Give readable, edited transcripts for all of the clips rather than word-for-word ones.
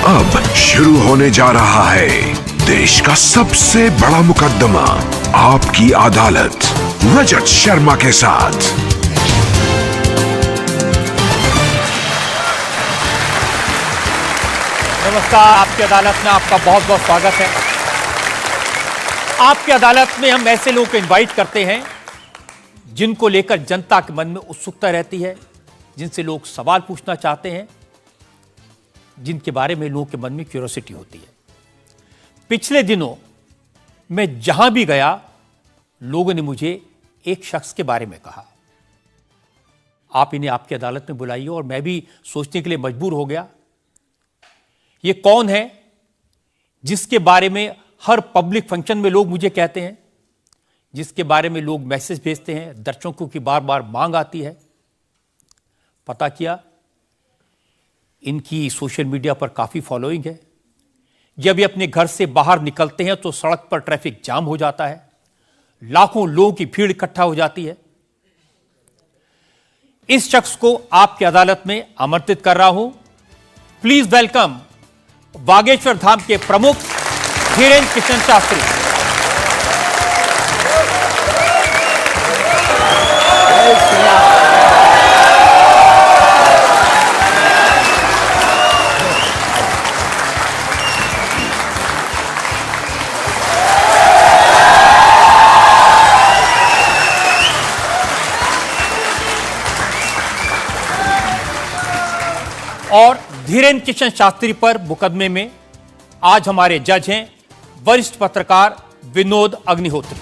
अब शुरू होने जा रहा है देश का सबसे बड़ा मुकदमा, आपकी अदालत, रजत शर्मा के साथ। नमस्कार, आपकी अदालत में आपका बहुत बहुत स्वागत है। आपकी अदालत में हम ऐसे लोगों को इनवाइट करते हैं जिनको लेकर जनता के मन में उत्सुकता रहती है, जिनसे लोग सवाल पूछना चाहते हैं, जिनके बारे में लोगों के मन में क्यूरियोसिटी होती है। पिछले दिनों मैं जहां भी गया, लोगों ने मुझे एक शख्स के बारे में कहा, आप इन्हें आपकी अदालत में बुलाइए, और मैं भी सोचने के लिए मजबूर हो गया, ये कौन है जिसके बारे में हर पब्लिक फंक्शन में लोग मुझे कहते हैं, जिसके बारे में लोग मैसेज भेजते हैं, दर्शकों की बार बार मांग आती है। पता किया, इनकी सोशल मीडिया पर काफी फॉलोइंग है। जब ये अपने घर से बाहर निकलते हैं तो सड़क पर ट्रैफिक जाम हो जाता है, लाखों लोगों की भीड़ इकट्ठा हो जाती है। इस शख्स को आपकी अदालत में आमंत्रित कर रहा हूं। प्लीज वेलकम बागेश्वर धाम के प्रमुख धीरेन्द्र कृष्ण शास्त्री। और धीरेन्द्र कृष्ण शास्त्री पर मुकदमे में आज हमारे जज हैं वरिष्ठ पत्रकार विनोद अग्निहोत्री।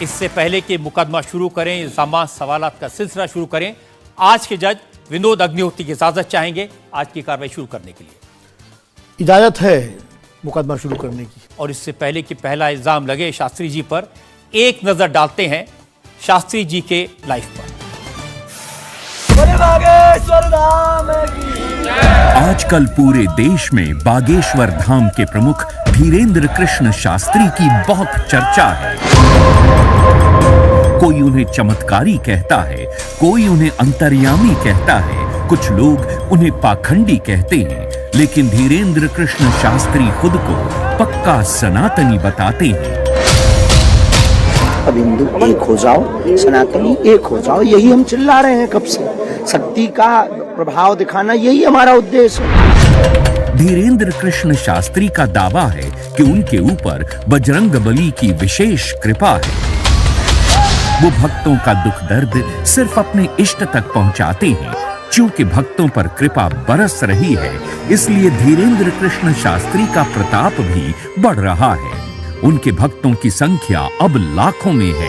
इससे पहले कि मुकदमा शुरू करें, इल्जामात सवालात का सिलसिला शुरू करें, आज के जज विनोद अग्निहोत्री की इजाजत चाहेंगे आज की कार्रवाई शुरू करने के लिए। इजाजत है मुकदमा शुरू करने की। और इससे पहले कि पहला इल्जाम लगे शास्त्री जी पर, एक नजर डालते हैं शास्त्री जी के लाइफ पर। आजकल पूरे देश में बागेश्वर धाम के प्रमुख धीरेन्द्र कृष्ण शास्त्री की बहुत चर्चा है। कोई उन्हें चमत्कारी कहता है, कोई उन्हें अंतर्यामी कहता है, कुछ लोग उन्हें पाखंडी कहते हैं, लेकिन धीरेन्द्र कृष्ण शास्त्री खुद को पक्का सनातनी बताते हैं। अब हिंदू एक हो जाओ, सनातनी एक हो जाओ, यही हम चिल्ला रहे हैं कब से। शक्ति का प्रभाव दिखाना यही हमारा उद्देश्य है। धीरेन्द्र कृष्ण शास्त्री का दावा है कि उनके ऊपर बजरंगबली की विशेष कृपा है। वो भक्तों का दुख दर्द सिर्फ अपने इष्ट तक पहुंचाते हैं। चूंकि भक्तों पर कृपा बरस रही है, इसलिए धीरेन्द्र कृष्ण शास्त्री का प्रताप भी बढ़ रहा है। उनके भक्तों की संख्या अब लाखों में है।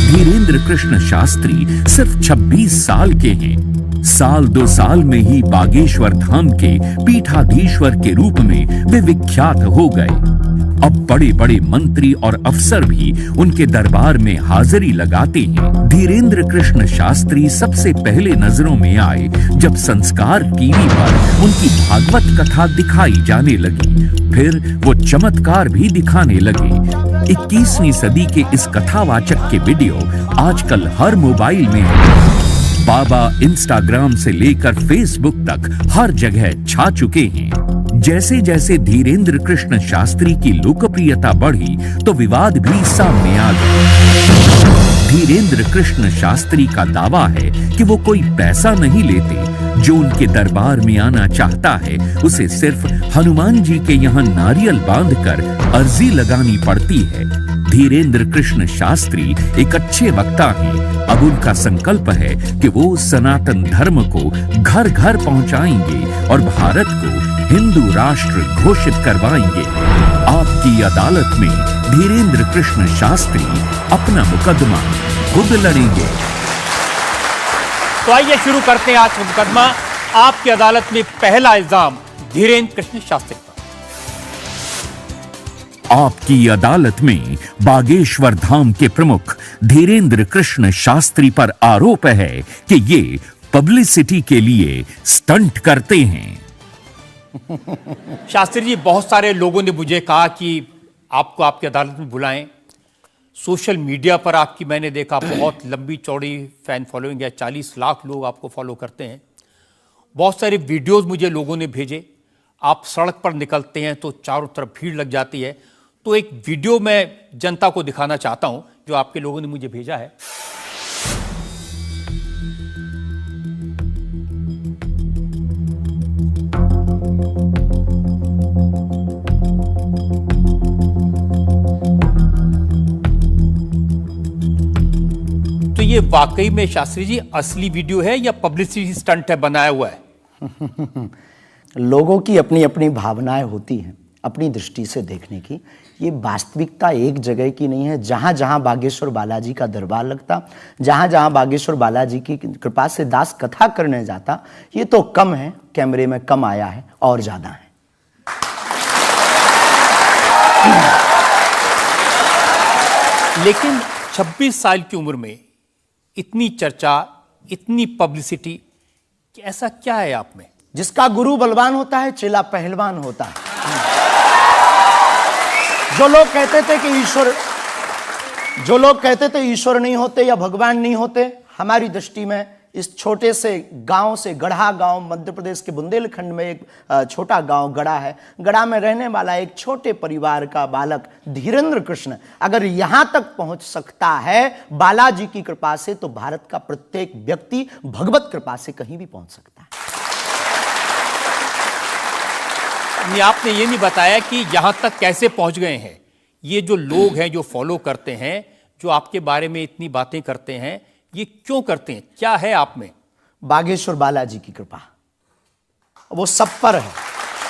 धीरेन्द्र कृष्ण शास्त्री सिर्फ 26 साल के हैं। साल 2 साल में ही बागेश्वर धाम के पीठाधीश्वर के रूप में वे विख्यात हो गए। अब बड़े बड़े मंत्री और अफसर भी उनके दरबार में हाजिरी लगाते हैं। धीरेन्द्र कृष्ण शास्त्री सबसे पहले नजरों में आए जब संस्कार टीवी पर उनकी भागवत कथा दिखाई जाने लगी। फिर वो चमत्कार भी दिखाने लगे। 21वीं सदी के इस कथावाचक के वीडियो आजकल हर मोबाइल में है। बाबा इंस्टाग्राम से लेकर फेसबुक तक हर जगह छा चुके हैं। जैसे जैसे धीरेन्द्र कृष्ण शास्त्री की लोकप्रियता बढ़ी तो विवाद भी सामने आ गए। धीरेन्द्र कृष्ण शास्त्री का दावा है कि वो कोई पैसा नहीं लेते। जो उनके दरबार में आना चाहता है उसे सिर्फ हनुमान जी के यहाँ नारियल बांधकर अर्जी लगानी पड़ती है। धीरेन्द्र कृष्ण शास्त्री एक अच्छे वक्ता हैं। अब उनका संकल्प है कि वो सनातन धर्म को घर घर पहुंचाएंगे और भारत को हिंदू राष्ट्र घोषित करवाएंगे। आपकी अदालत में धीरेन्द्र कृष्ण शास्त्री अपना मुकदमा खुद लड़ेंगे। तो आइए शुरू करते हैं आज का मुकदमा। आपकी अदालत में पहला इल्जाम धीरेन्द्र कृष्ण शास्त्री पर। आपकी अदालत में बागेश्वर धाम के प्रमुख धीरेन्द्र कृष्ण शास्त्री पर आरोप है कि ये पब्लिसिटी के लिए स्टंट करते हैं। शास्त्री जी, बहुत सारे लोगों ने मुझे कहा कि आपको आपकी अदालत में बुलाएं, सोशल मीडिया पर आपकी मैंने देखा बहुत लंबी चौड़ी फैन फॉलोइंग है, 40 लाख लोग आपको फॉलो करते हैं। बहुत सारे वीडियोस मुझे लोगों ने भेजे। आप सड़क पर निकलते हैं तो चारों तरफ भीड़ लग जाती है। तो एक वीडियो मैं जनता को दिखाना चाहता हूं जो आपके लोगों ने मुझे भेजा है। तो ये वाकई में शास्त्री जी असली वीडियो है या पब्लिसिटी स्टंट है, बनाया हुआ है? लोगों की अपनी अपनी भावनाएं होती हैं, अपनी दृष्टि से देखने की। ये वास्तविकता एक जगह की नहीं है। जहां जहां बागेश्वर बालाजी का दरबार लगता, जहां जहां बागेश्वर बालाजी की कृपा से दास कथा करने जाता, ये तो कम है, कैमरे में कम आया है, और ज्यादा है। लेकिन 26 साल की उम्र में इतनी चर्चा, इतनी पब्लिसिटी, ऐसा क्या है आप में? जिसका गुरु बलवान होता है, चेला पहलवान होता है। जो लोग कहते थे ईश्वर नहीं होते या भगवान नहीं होते, हमारी दृष्टि में इस छोटे से गांव से, गढ़ा गांव, मध्य प्रदेश के बुंदेलखंड में एक छोटा गांव गढ़ा है। गढ़ा में रहने वाला एक छोटे परिवार का बालक धीरेन्द्र कृष्ण अगर यहां तक पहुंच सकता है बालाजी की कृपा से, तो भारत का प्रत्येक व्यक्ति भगवत कृपा से कहीं भी पहुंच सकता है। आपने ये नहीं बताया कि यहां तक कैसे पहुंच गए हैं। ये जो लोग हैं, जो फॉलो करते हैं, जो आपके बारे में इतनी बातें करते हैं, ये क्यों करते हैं? क्या है आप में? बागेश्वर बालाजी की कृपा वो सब पर है।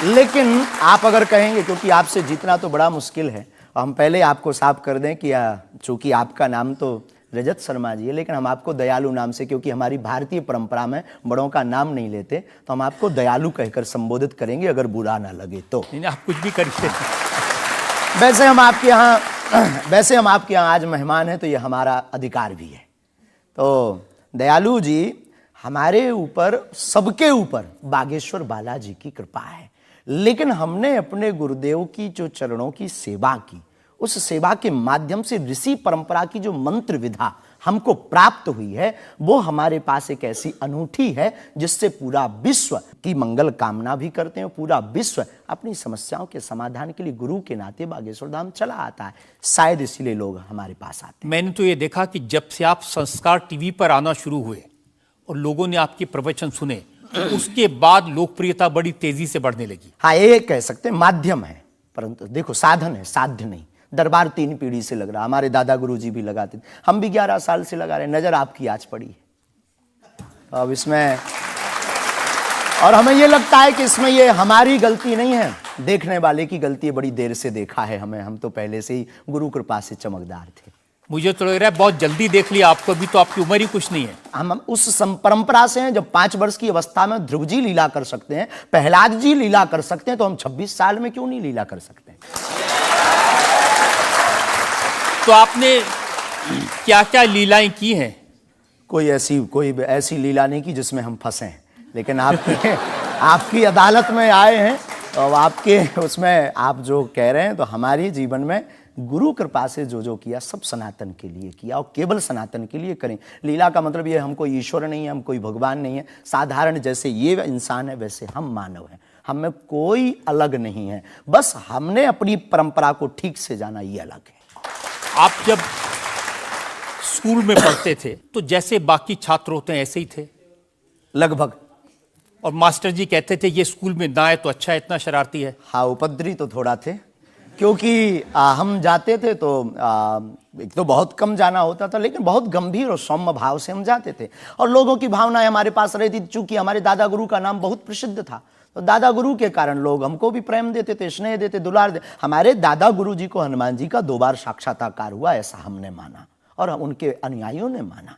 लेकिन आप अगर कहेंगे, क्योंकि आपसे जीतना तो बड़ा मुश्किल है, हम पहले आपको साफ कर दें कि चूंकि आपका नाम तो रजत शर्मा जी है, लेकिन हम आपको दयालु नाम से, क्योंकि हमारी भारतीय परंपरा में बड़ों का नाम नहीं लेते, तो हम आपको दयालु कहकर संबोधित करेंगे, अगर बुरा ना लगे तो। नहीं, आप कुछ भी करिए। वैसे हम आपके यहाँ आज मेहमान हैं, तो ये हमारा अधिकार भी है। तो दयालु जी, हमारे ऊपर, सबके ऊपर बागेश्वर बालाजी की कृपा है। लेकिन हमने अपने गुरुदेव की जो चरणों की सेवा की, उस सेवा के माध्यम से ऋषि परंपरा की जो मंत्र विधा हमको प्राप्त हुई है, वो हमारे पास एक ऐसी अनूठी है जिससे पूरा विश्व की मंगल कामना भी करते हैं। पूरा विश्व अपनी समस्याओं के समाधान के लिए गुरु के नाते बागेश्वर धाम चला आता है। शायद इसीलिए लोग हमारे पास आते हैं। मैंने तो ये देखा कि जब से आप संस्कार टीवी पर आना शुरू हुए और लोगों ने आपके प्रवचन सुने, उसके बाद लोकप्रियता बड़ी तेजी से बढ़ने लगी। हाँ, ये कह सकते हैं माध्यम है, परंतु देखो साधन है, साध्य नहीं। दरबार 3 पीढ़ी से लग रहा, हमारे दादा गुरु जी भी लगाते थे, हम भी 11 साल से लगा रहे। नजर आपकी आज पड़ी है, तो अब इसमें, और हमें ये लगता है कि इसमें ये हमारी गलती नहीं है, देखने वाले की गलती है। बड़ी देर से देखा है हमें, हम तो पहले से ही गुरु कृपा से चमकदार थे। मुझे तो लग रहा है बहुत जल्दी देख लिया आपको, अभी तो आपकी उम्र ही कुछ नहीं है। हम उस परंपरा से हैं, जब 5 वर्ष की अवस्था में ध्रुव जी लीला कर सकते हैं, प्रहलाद जी लीला कर सकते हैं, तो हम 26 साल में क्यों नहीं लीला कर सकते? तो आपने क्या क्या लीलाएं की हैं? कोई ऐसी लीला नहीं की जिसमें हम फंसे हैं, लेकिन आपकी अदालत में आए हैं, तो आपके उसमें आप जो कह रहे हैं, तो हमारे जीवन में गुरु कृपा से जो जो किया सब सनातन के लिए किया, और केवल सनातन के लिए करें। लीला का मतलब ये, हम कोई ईश्वर नहीं है, हम कोई भगवान नहीं है। साधारण जैसे ये इंसान है, वैसे हम मानव हैं, हम में कोई अलग नहीं है। बस हमने अपनी परंपरा को ठीक से जाना, ये अलग है। आप जब स्कूल में पढ़ते थे तो जैसे बाकी छात्र होते हैं ऐसे ही थे लगभग, और मास्टर जी कहते थे ये स्कूल में ना आए तो अच्छा है, इतना शरारती है? हाँ, उपद्रवी तो थोड़ा थे, क्योंकि हम जाते थे तो एक तो बहुत कम जाना होता था, लेकिन बहुत गंभीर और सौम्य भाव से हम जाते थे, और लोगों की भावनाएं हमारे पास रहती थी। चूंकि हमारे दादा गुरु का नाम बहुत प्रसिद्ध था, तो दादा गुरु के कारण लोग हमको भी प्रेम देते थे, स्नेह देते, दुलार देते। हमारे दादा गुरु जी को हनुमान जी का 2 बार साक्षात्कार हुआ, ऐसा हमने माना, और उनके अनुयायियों ने माना।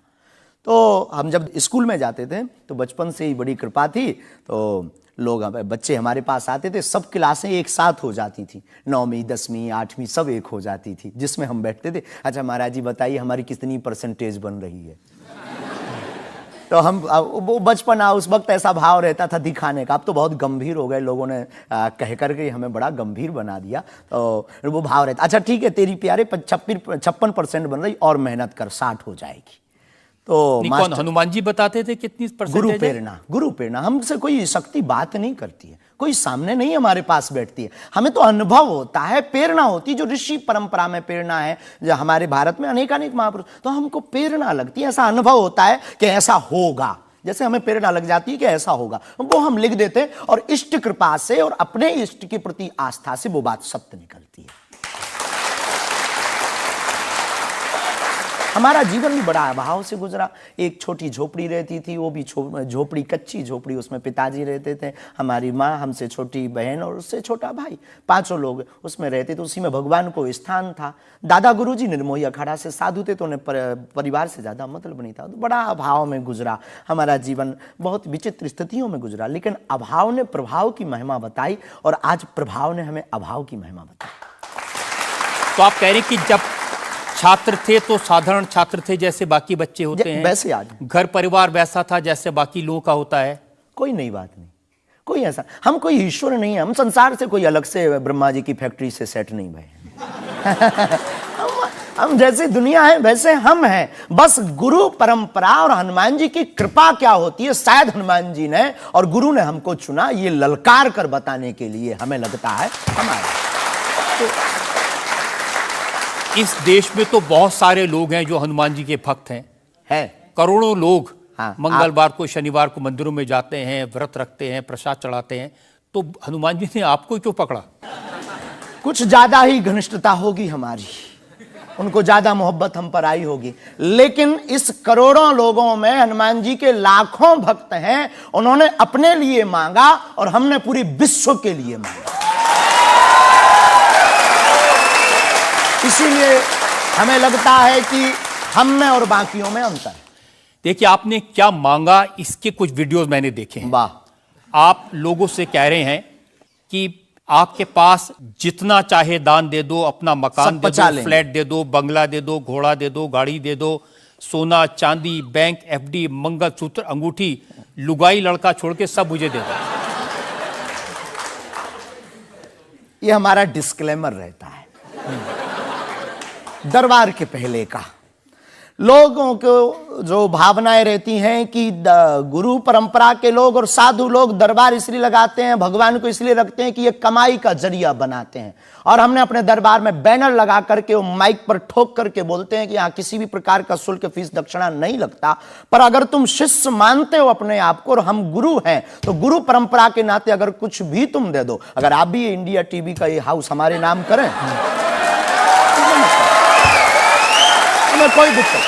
तो हम जब स्कूल में जाते थे, तो बचपन से ही बड़ी कृपा थी, तो लोग, बच्चे हमारे पास आते थे, सब क्लासें एक साथ हो जाती थी, 9वीं 10वीं 8वीं सब एक हो जाती थी, जिसमें हम बैठते थे। अच्छा महाराज जी बताइए हमारी कितनी परसेंटेज बन रही है? तो हम वो बचपना उस वक्त ऐसा भाव रहता था दिखाने का। अब तो बहुत गंभीर हो गए, लोगों ने कह करके हमें बड़ा गंभीर बना दिया। तो वो भाव रहता, अच्छा ठीक है तेरी प्यारे 56% बन रही और मेहनत कर 60 हो जाएगी। तो कौन हनुमान जी बताते थे कितनी परसेंटेज? गुरु प्रेरणा हमसे कोई शक्ति बात नहीं करती है, कोई सामने नहीं हमारे पास बैठती है, हमें तो अनुभव होता है, प्रेरणा होती है। जो ऋषि परंपरा में प्रेरणा है, जो हमारे भारत में अनेकानेक महापुरुष, तो हमको प्रेरणा लगती है, ऐसा अनुभव होता है कि ऐसा होगा। जैसे हमें प्रेरणा लग जाती है कि ऐसा होगा, वो हम लिख देते हैं और इष्ट कृपा से और अपने इष्ट के प्रति आस्था से वो बात सत्य निकलती है। हमारा जीवन भी बड़ा अभाव से गुजरा। एक छोटी झोपड़ी रहती थी, वो भी झोपड़ी कच्ची झोपड़ी, उसमें पिताजी रहते थे, हमारी माँ, हमसे छोटी बहन और उससे छोटा भाई, 5 लोग उसमें रहते थे। उसी में भगवान को स्थान था। दादा गुरुजी निर्मोही अखाड़ा से साधु थे, तो उन्हें परिवार से ज़्यादा मतलब नहीं था। तो बड़ा अभाव में गुजरा हमारा जीवन, बहुत विचित्र स्थितियों में गुजरा। लेकिन अभाव ने प्रभाव की महिमा बताई और आज प्रभाव ने हमें अभाव की महिमा बताई। तो आप कह रहे हैं कि जब छात्र थे तो साधारण छात्र थे जैसे बाकी बच्चे होते हैं, वैसे आज घर परिवार वैसा था जैसे बाकी लोगों का होता है। कोई नई बात नहीं, कोई ऐसा, हम कोई ईश्वर नहीं है, हम संसार से कोई अलग से ब्रह्मा जी की फैक्ट्री से सेट नहीं भये। हम जैसे दुनिया है वैसे हम हैं। बस गुरु परंपरा और हनुमान जी की कृपा क्या होती है, शायद हनुमान जी ने और गुरु ने हमको चुना ये ललकार कर बताने के लिए, हमें लगता है हमारा। इस देश में तो बहुत सारे लोग हैं जो हनुमान जी के भक्त हैं, करोड़ों लोग। हाँ, मंगलवार को शनिवार को मंदिरों में जाते हैं, व्रत रखते हैं, प्रसाद चढ़ाते हैं। तो हनुमान जी ने आपको क्यों पकड़ा? कुछ ज्यादा ही घनिष्ठता होगी हमारी, उनको ज्यादा मोहब्बत हम पर आई होगी। लेकिन इस करोड़ों लोगों में हनुमान जी के लाखों भक्त हैं। उन्होंने अपने लिए मांगा और हमने पूरी विश्व के लिए मांगा। इसीलिए हमें लगता है कि हम में और बाकियों में अंतर। देखिए आपने क्या मांगा, इसके कुछ वीडियोस मैंने देखे हैं। वाह। आप लोगों से कह रहे हैं कि आपके पास जितना चाहे दान दे दो, अपना मकान दे दो, फ्लैट दे दो, बंगला दे दो, घोड़ा दे दो, गाड़ी दे दो, सोना चांदी, बैंक एफडी, मंगलसूत्र, अंगूठी, लुगाई लड़का छोड़ के सब मुझे दे दो। ये हमारा डिस्क्लेमर रहता है दरबार के पहले का। लोगों को जो भावनाएं रहती हैं कि गुरु परंपरा के लोग और साधु लोग दरबार इसलिए लगाते हैं, भगवान को इसलिए रखते हैं कि ये कमाई का जरिया बनाते हैं। और हमने अपने दरबार में बैनर लगा करके वो माइक पर ठोक करके बोलते हैं कि यहाँ किसी भी प्रकार का शुल्क, फीस, दक्षिणा नहीं लगता। पर अगर तुम शिष्य मानते हो अपने आप को और हम गुरु हैं, तो गुरु परंपरा के नाते अगर कुछ भी तुम दे दो, अगर आप भी इंडिया टीवी का ये हाउस हमारे नाम करें, हमें कोई दिक्कत,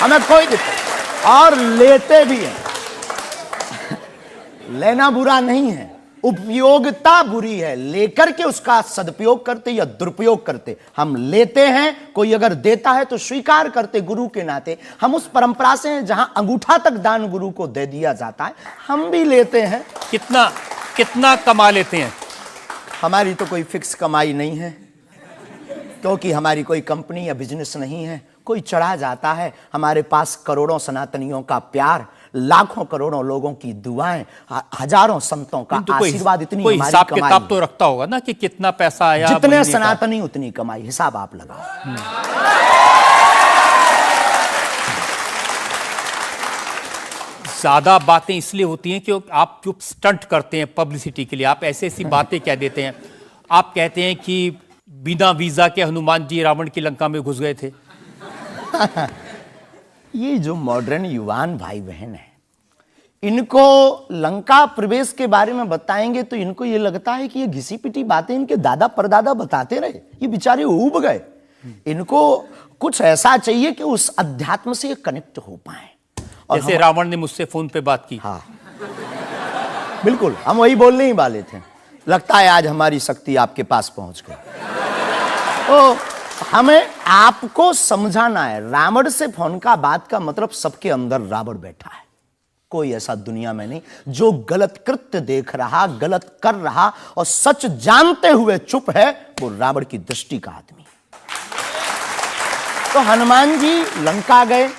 हमें कोई दिक्कत, और लेते भी हैं। लेना बुरा नहीं है, उपयोगिता बुरी है। लेकर के उसका सदुपयोग करते या दुरुपयोग करते। हम लेते हैं, कोई अगर देता है तो स्वीकार करते गुरु के नाते। हम उस परंपरा से हैं जहां अंगूठा तक दान गुरु को दे दिया जाता है, हम भी लेते हैं। कितना कमा लेते हैं? हमारी तो कोई फिक्स कमाई नहीं है, क्योंकि हमारी कोई कंपनी या बिजनेस नहीं है। कोई चढ़ा जाता है, हमारे पास करोड़ों सनातनियों का प्यार, लाखों करोड़ों लोगों की दुआएं, हजारों संतों का आशीर्वाद, इतनी कोई हमारी हिसाब कमाई किताब तो रखता होगा ना कि कितना पैसा आया। जितने सनातनी उतनी कमाई, हिसाब आप लगाओ। ज्यादा बातें इसलिए होती हैं कि आप जो स्टंट करते हैं पब्लिसिटी के लिए, आप ऐसी ऐसी बातें कह देते हैं। आप कहते हैं कि बिना वीजा के हनुमान जी रावण की लंका में घुस गए थे। ये जो मॉडर्न युवान भाई बहन है, इनको लंका प्रवेश के बारे में बताएंगे तो इनको ये लगता है कि ये घिसी पिटी बातें इनके दादा परदादा बताते रहे, ये बेचारे ऊब गए। इनको कुछ ऐसा चाहिए कि उस अध्यात्म से कनेक्ट हो पाए। जैसे रावण ने मुझसे फोन पे बात की। हाँ बिल्कुल, हम वही बोलने ही वाले थे। लगता है आज हमारी शक्ति आपके पास पहुंच गई। तो हमें आपको समझाना है, रावण से फोन का बात का मतलब सबके अंदर रावण बैठा है। कोई ऐसा दुनिया में नहीं जो गलत कृत्य देख रहा, गलत कर रहा और सच जानते हुए चुप है, वो रावण की दृष्टि का आदमी। तो हनुमान जी लंका गए,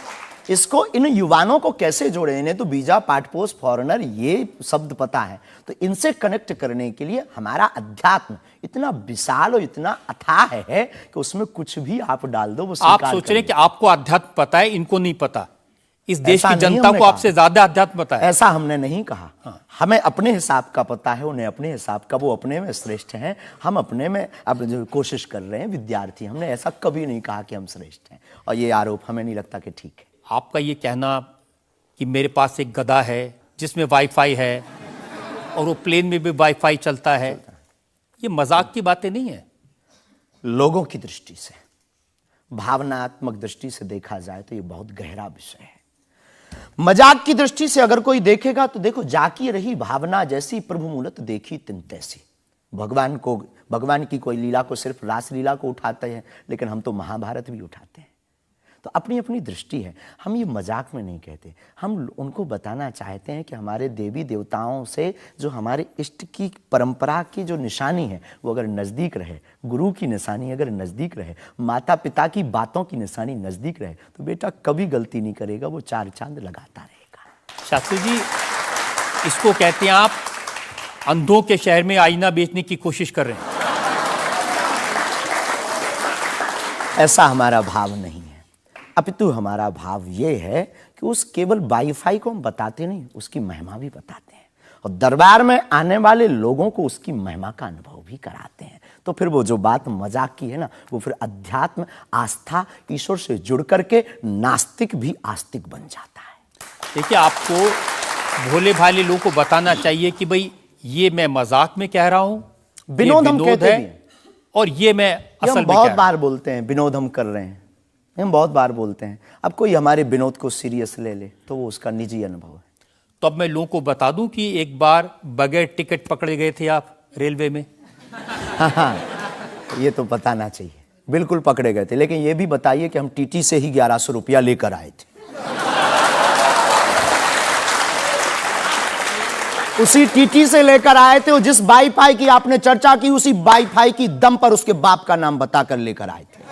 इसको इन युवानों को कैसे जोड़े? इन्हें तो वीजा, पासपोर्ट, फॉरेनर ये शब्द पता है, तो इनसे कनेक्ट करने के लिए हमारा अध्यात्म इतना विशाल और इतना अथाह है कि उसमें कुछ भी आप डाल दो वो आप स्वीकार सोच रहे हैं करेंगे। कि आपको अध्यात्म पता है, इनको नहीं पता। इस देश ऐसा की नहीं जनता हमने को कहा। आपसे ज्यादा अध्यात्म पता है। ऐसा हमने नहीं कहा। हमें अपने हिसाब का पता है, उन्हें अपने हिसाब का। वो अपने में श्रेष्ठ हैं, हम अपने में अब जो कोशिश कर रहे हैं विद्यार्थी। हमने ऐसा कभी नहीं कहा कि हम श्रेष्ठ हैं, और ये आरोप हमें नहीं लगता कि ठीक है। आपका ये कहना कि मेरे पास एक गधा है जिसमें वाईफाई है और वो प्लेन में भी वाईफाई चलता है, ये मजाक की बातें नहीं है। लोगों की दृष्टि से, भावनात्मक दृष्टि से देखा जाए तो ये बहुत गहरा विषय है। मजाक की दृष्टि से अगर कोई देखेगा तो देखो, जाकी रही भावना जैसी प्रभु मूलत देखी तिन तैसी। भगवान की कोई लीला को सिर्फ रास लीला को उठाते हैं, लेकिन हम तो महाभारत भी उठाते हैं। तो अपनी अपनी दृष्टि है, हम ये मजाक में नहीं कहते। हम उनको बताना चाहते हैं कि हमारे देवी देवताओं से जो हमारे इष्ट की परंपरा की जो निशानी है वो अगर नज़दीक रहे, गुरु की निशानी अगर नज़दीक रहे, माता पिता की बातों की निशानी नज़दीक रहे, तो बेटा कभी गलती नहीं करेगा, वो 4 चांद लगाता रहेगा। शास्त्री जी, इसको कहते हैं आप अंधों के शहर में आईना बेचने की कोशिश कर रहे हैं। ऐसा हमारा भाव नहीं है, अपितु हमारा भाव ये है कि उस केवल वाईफाई को हम बताते नहीं, उसकी महिमा भी बताते हैं, और दरबार में आने वाले लोगों को उसकी महिमा का अनुभव भी कराते हैं। तो फिर वो जो बात मजाक की है ना, वो फिर अध्यात्म, आस्था, ईश्वर से जुड़ करके नास्तिक भी आस्तिक बन जाता है। देखिए, आपको भोले भाले लोगों को बताना चाहिए कि भाई ये मैं मजाक में कह रहा हूं, विनोद हम कहते भी हैं। और ये मैं ये असल हम में बहुत कह बार बोलते हैं, विनोद हम कर रहे हैं, हम बहुत बार बोलते हैं। अब कोई हमारे विनोद को सीरियस ले ले तो वो उसका निजी अनुभव है। तो अब मैं लोगों को बता दूं कि एक बार बगैर टिकट पकड़े गए थे आप रेलवे में। हाँ, ये तो बताना चाहिए, बिल्कुल पकड़े गए थे। लेकिन ये भी बताइए कि हम टीटी से ही 1100 रुपया लेकर आए थे। उसी टीटी से लेकर आए थे, और जिस वाईफाई की आपने चर्चा की उसी वाईफाई की दम पर उसके बाप का नाम बताकर लेकर आए थे।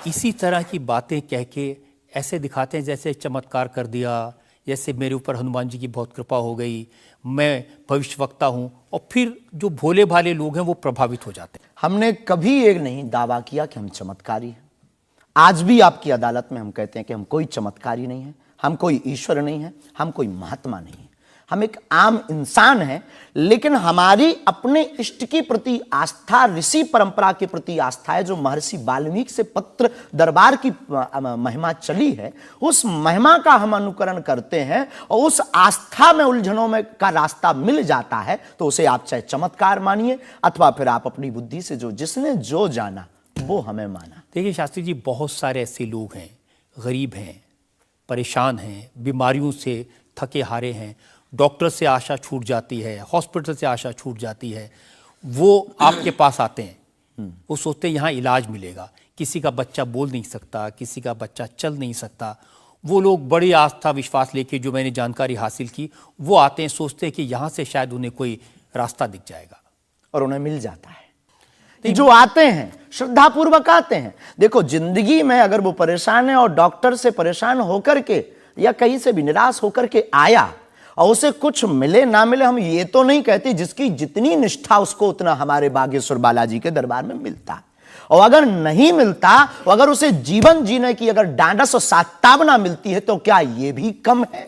इसी तरह की बातें कह के ऐसे दिखाते हैं जैसे चमत्कार कर दिया, जैसे मेरे ऊपर हनुमान जी की बहुत कृपा हो गई, मैं भविष्यवक्ता हूं, और फिर जो भोले भाले लोग हैं वो प्रभावित हो जाते हैं। हमने कभी एक नहीं दावा किया कि हम चमत्कारी हैं। आज भी आपकी अदालत में हम कहते हैं कि हम कोई चमत्कारी नहीं है, हम कोई ईश्वर नहीं है, हम कोई महात्मा नहीं है, हम एक आम इंसान हैं। लेकिन हमारी अपने इष्ट की प्रति आस्था, ऋषि परंपरा के प्रति आस्था है, जो महर्षि वाल्मीकि से पत्र दरबार की महिमा चली है, उस महिमा का हम अनुकरण करते हैं, और उस आस्था में उलझनों में का रास्ता मिल जाता है, तो उसे आप चाहे चमत्कार मानिए अथवा फिर आप अपनी बुद्धि से जो जिसने जो जाना वो हमें माना। देखिए शास्त्री जी, बहुत सारे ऐसे लोग हैं, गरीब हैं, परेशान हैं, बीमारियों से थके हारे हैं, डॉक्टर से आशा छूट जाती है, हॉस्पिटल से आशा छूट जाती है, वो आपके पास आते हैं, वो सोचते हैं यहाँ इलाज मिलेगा। किसी का बच्चा बोल नहीं सकता, किसी का बच्चा चल नहीं सकता, वो लोग बड़ी आस्था विश्वास लेके, जो मैंने जानकारी हासिल की, वो आते हैं, सोचते हैं कि यहाँ से शायद उन्हें कोई रास्ता दिख जाएगा, और उन्हें मिल जाता है। जो आते हैं श्रद्धापूर्वक आते हैं। देखो, जिंदगी में अगर वो परेशान है और डॉक्टर से परेशान होकर के या कहीं से भी निराश होकर के आया और उसे कुछ मिले ना मिले, हम ये तो नहीं कहते, जिसकी जितनी निष्ठा उसको उतना हमारे बागेश्वर बालाजी के दरबार में मिलता। और अगर नहीं मिलता, अगर उसे जीवन जीने की अगर डांडस और सात्तावना मिलती है, तो क्या ये भी कम है?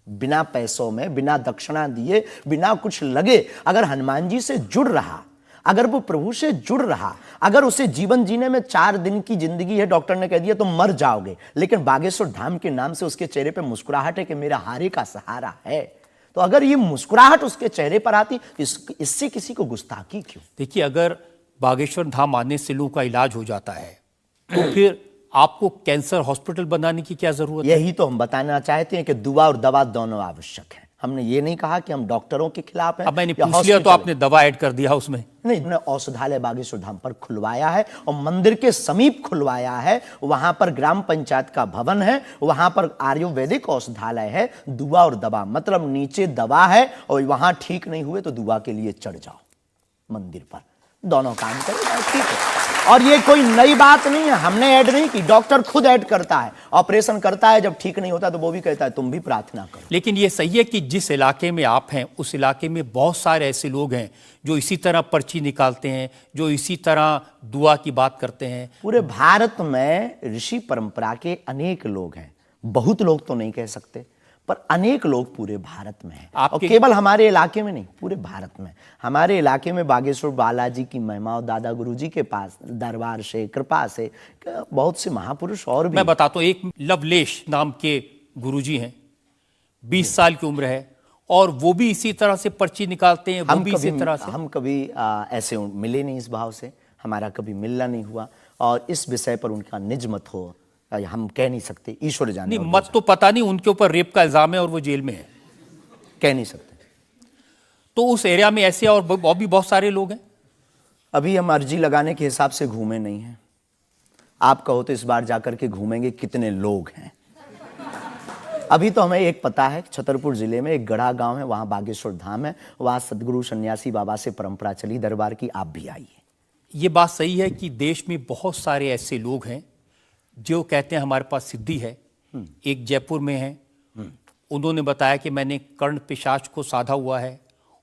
बिना पैसों में, बिना दक्षिणा दिए, बिना कुछ लगे अगर हनुमान जी से जुड़ रहा, अगर वो प्रभु से जुड़ रहा, अगर उसे जीवन जीने में 4 दिन की जिंदगी है, डॉक्टर ने कह दिया तो मर जाओगे, लेकिन बागेश्वर धाम के नाम से उसके चेहरे पे मुस्कुराहट है कि मेरा हारे का सहारा है, तो अगर ये मुस्कुराहट उसके चेहरे पर आती, इससे किसी को गुस्ताखी क्यों? देखिए, अगर बागेश्वर धाम आने से लोगों का इलाज हो जाता है, तो फिर आपको कैंसर हॉस्पिटल बनाने की क्या जरूरत है? यही तो हम बताना चाहते हैं कि दुआ और दवा दोनों आवश्यक है। हमने ये नहीं कहा कि हम डॉक्टरों के खिलाफ हैं। अब मैंने पूछ लिया तो आपने दवा ऐड कर दिया उसमें। नहीं, हमने औषधालय बागेश्वर धाम पर खुलवाया है, और मंदिर के समीप खुलवाया है। वहां पर ग्राम पंचायत का भवन है, वहां पर आयुर्वेदिक औषधालय है। दुआ और दवा मतलब नीचे दवा है, और वहां ठीक नहीं हुए तो दुआ के लिए चढ़ जाओ मंदिर पर। दोनों काम करें, ठीक है। और ये कोई नई बात नहीं है, हमने ऐड नहीं की, डॉक्टर खुद ऐड करता है, ऑपरेशन करता है, जब ठीक नहीं होता तो वो भी कहता है तुम भी प्रार्थना करो। लेकिन ये सही है कि जिस इलाके में आप हैं उस इलाके में बहुत सारे ऐसे लोग हैं जो इसी तरह पर्ची निकालते हैं, जो इसी तरह दुआ की बात करते हैं। पूरे भारत में ऋषि परंपरा के अनेक लोग हैं, बहुत लोग तो नहीं कह सकते, पर अनेक लोग पूरे भारत में हैं। और केवल हमारे इलाके में नहीं, पूरे भारत में। हमारे इलाके में बागेश्वर बालाजी की महिमा और दादा गुरुजी के पास दरबार से, कृपा से बहुत से महापुरुष और भी। मैं बताता हूँ, एक लवलेश नाम के गुरुजी हैं, 20 साल की उम्र है, और वो भी इसी तरह से पर्ची निकालते हैं। हम कभी ऐसे मिले नहीं, इस भाव से हमारा कभी मिलना नहीं हुआ, और इस विषय पर उनका निज मत हो हम कह नहीं सकते, ईश्वर जाने। नहीं, मत तो पता नहीं, उनके ऊपर रेप का इल्जाम है और वो जेल में है, कह नहीं सकते। तो उस एरिया में ऐसे और भी बहुत सारे लोग हैं। अभी हम अर्जी लगाने के हिसाब से घूमे नहीं हैं, आप कहो तो इस बार जाकर के घूमेंगे कितने लोग हैं। अभी तो हमें एक पता है, छतरपुर जिले में एक गढ़ा गांव है, वहां बागेश्वर धाम है, वहां सदगुरु सन्यासी बाबा से परंपरा चली दरबार की, आप भी आइए। ये बात सही है कि देश में बहुत सारे ऐसे लोग हैं जो कहते हैं हमारे पास सिद्धि है। एक जयपुर में है, उन्होंने बताया कि मैंने कर्ण पिशाच को साधा हुआ है,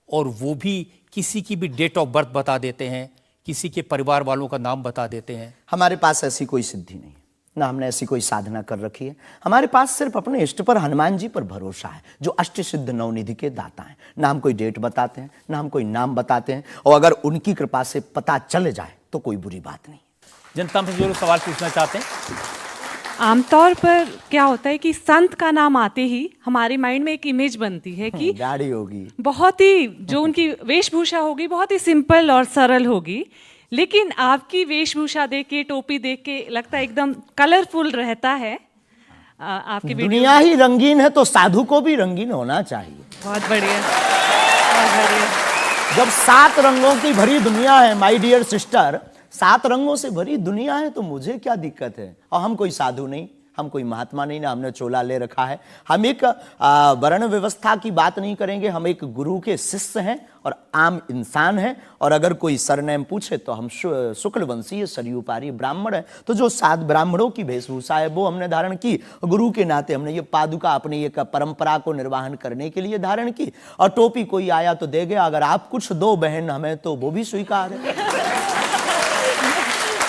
और वो भी किसी की भी डेट ऑफ बर्थ बता देते हैं, किसी के परिवार वालों का नाम बता देते हैं। हमारे पास ऐसी कोई सिद्धि नहीं, ना हमने ऐसी कोई साधना कर रखी है। हमारे पास सिर्फ अपने इष्ट पर, हनुमान जी पर भरोसा है, जो अष्ट सिद्ध नवनिधि के दाता हैं। ना हम कोई डेट बताते हैं, ना हम कोई नाम बताते हैं, और अगर उनकी कृपा से पता चल जाए तो कोई बुरी बात नहीं। जनता में जो लोग सवाल पूछना चाहते हैं, आमतौर पर क्या होता है कि संत का नाम आते ही हमारे माइंड में एक इमेज बनती है कि गाड़ी होगी, बहुत ही जो उनकी वेशभूषा होगी बहुत ही सिंपल और सरल होगी, लेकिन आपकी वेशभूषा देख के, टोपी देख के लगता है एकदम कलरफुल रहता है। आपकी दुनिया ही रंगीन है तो साधु को भी रंगीन होना चाहिए। बहुत बढ़िया, बहुत बढ़िया। जब 7 रंगों की भरी दुनिया है माय डियर सिस्टर, 7 रंगों से भरी दुनिया है, तो मुझे क्या दिक्कत है। और हम कोई साधु नहीं, हम कोई महात्मा नहीं, ना हमने चोला ले रखा है। हम एक वर्ण व्यवस्था की बात नहीं करेंगे, हम एक गुरु के शिष्य हैं और आम इंसान हैं। और अगर कोई सरनेम पूछे तो हम शुक्ल वंशीय सरयूपारी ब्राह्मण हैं। तो जो 7 ब्राह्मणों की वेशभूषा है वो हमने धारण की, गुरु के नाते हमने ये पादुका अपनी एक परंपरा को निर्वाहन करने के लिए धारण की। और टोपी कोई आया तो दे गया, अगर आप कुछ दो बहन हमें तो वो भी स्वीकार है।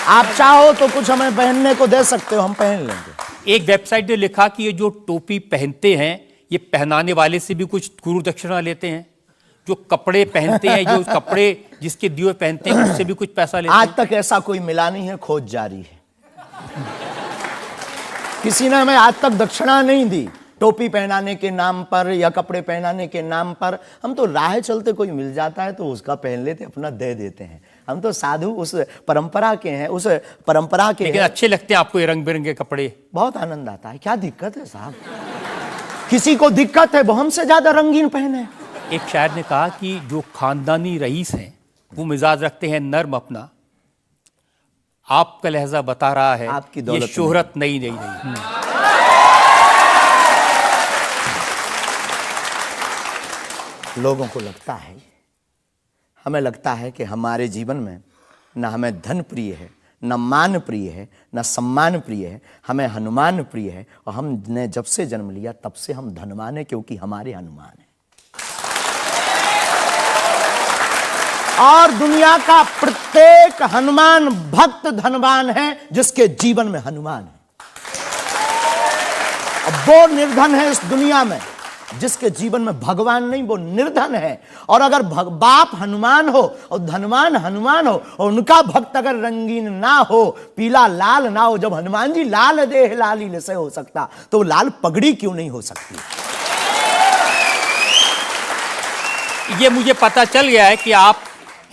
आप चाहो तो कुछ हमें पहनने को दे सकते हो, हम पहन लेंगे। एक वेबसाइट ने लिखा कि ये जो टोपी पहनते हैं ये पहनाने वाले से भी कुछ गुरु दक्षिणा लेते हैं, जो कपड़े पहनते हैं, जो कपड़े जिसके दिए पहनते हैं उससे भी कुछ पैसा लेते हैं। आज तक ऐसा कोई मिला नहीं है, खोज जारी है। किसी ने हमें आज तक दक्षिणा नहीं दी, टोपी पहनाने के नाम पर या कपड़े पहनाने के नाम पर। हम तो राह चलते कोई मिल जाता है तो उसका पहन लेते, अपना दे देते हैं। हम तो साधु उस परंपरा के हैं, उस परंपरा के। लेकिन अच्छे लगते हैं आपको ये रंग बिरंगे कपड़े? बहुत आनंद आता है। क्या दिक्कत है साहब? किसी को दिक्कत है वो हमसे ज्यादा रंगीन पहने। एक शायर ने कहा कि जो खानदानी रईस हैं वो मिजाज रखते हैं नर्म अपना, आपका लहजा बता रहा है आपकी दौलत ये शोहरत नई नई नहीं। लोगों को लगता है, हमें लगता है कि हमारे जीवन में न हमें धन प्रिय है, न मान प्रिय है, न सम्मान प्रिय है, हमें हनुमान प्रिय है। और हमने जब से जन्म लिया तब से हम धनवान हैं, क्योंकि हमारे हनुमान हैं। और दुनिया का प्रत्येक हनुमान भक्त धनवान है जिसके जीवन में हनुमान है। वो निर्धन है इस दुनिया में जिसके जीवन में भगवान नहीं, वो निर्धन है। और अगर बाप हनुमान हो और धनवान हनुमान हो और उनका भक्त अगर रंगीन ना हो, पीला लाल ना हो, जब हनुमान जी लाल देह लाली से हो सकता तो लाल पगड़ी क्यों नहीं हो सकती? ये मुझे पता चल गया है कि आप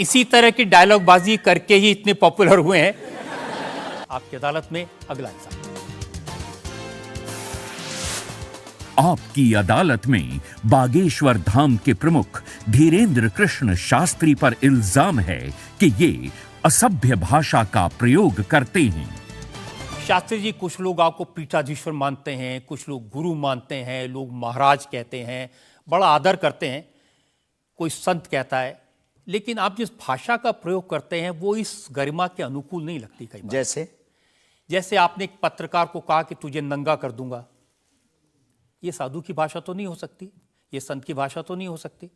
इसी तरह की डायलॉग बाजी करके ही इतने पॉपुलर हुए हैं। आपकी अदालत में अगला इंसान। आपकी अदालत में बागेश्वर धाम के प्रमुख धीरेन्द्र कृष्ण शास्त्री पर इल्जाम है कि ये असभ्य भाषा का प्रयोग करते हैं। शास्त्री जी, कुछ लोग आपको पीठाधीश्वर मानते हैं, कुछ लोग गुरु मानते हैं, लोग महाराज कहते हैं, बड़ा आदर करते हैं। कोई संत कहता है लेकिन आप जिस भाषा का प्रयोग करते हैं वो इस गरिमा के अनुकूल नहीं लगती कई बार। जैसे आपने एक पत्रकार को कहा कि तुझे नंगा कर दूंगा, ये साधु की भाषा तो नहीं हो सकती, ये संत की भाषा तो नहीं हो सकती।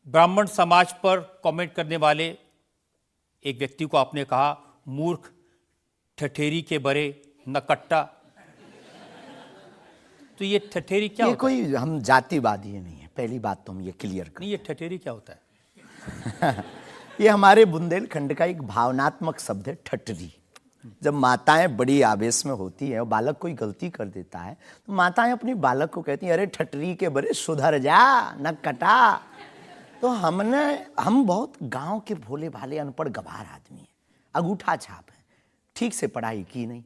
ब्राह्मण समाज पर कमेंट करने वाले एक व्यक्ति को आपने कहा मूर्ख, ठठेरी के बरे, नकट्टा। तो ये ठठेरी क्या ये होता कोई हम जातिवादी नहीं है, पहली बात तो हम ये क्लियर है? नहीं, ये ठठेरी क्या होता है? ये हमारे बुंदेलखंड का एक भावनात्मक शब्द है, ठठरी। जब माताएं बड़ी आवेश में होती हैं और बालक कोई गलती कर देता है तो माताएं अपनी बालक को कहती हैं, अरे ठठरी के बरे सुधर जा, न कटा। तो हम बहुत गांव के भोले भाले अनपढ़ गवार आदमी हैं, अंगूठा छाप है, ठीक से पढ़ाई की नहीं,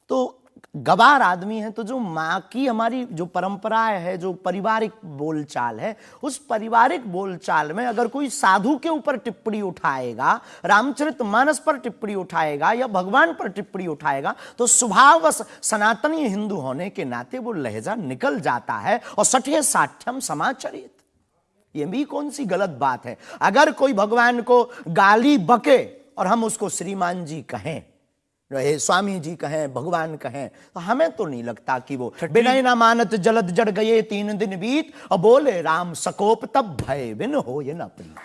तो गवार आदमी है। तो जो माँ की हमारी जो परंपरा है, जो पारिवारिक बोलचाल है, उस पारिवारिक बोलचाल में अगर कोई साधु के ऊपर टिप्पणी उठाएगा, रामचरितमानस पर टिप्पणी उठाएगा या भगवान पर टिप्पणी उठाएगा, तो स्वभावश सनातनी हिंदू होने के नाते वो लहजा निकल जाता है और सठे साठ्यम समाचरित। ये भी कौन सी गलत बात है? अगर कोई भगवान को गाली बके और हम उसको श्रीमान जी कहें, रहे स्वामी जी कहें, भगवान कहें, तो हमें तो नहीं लगता कि वो बिनय ना मानत जलद जड़ गए 3 दिन बीत और बोले राम सकोप तब भय बिन हो ये न प्रीत।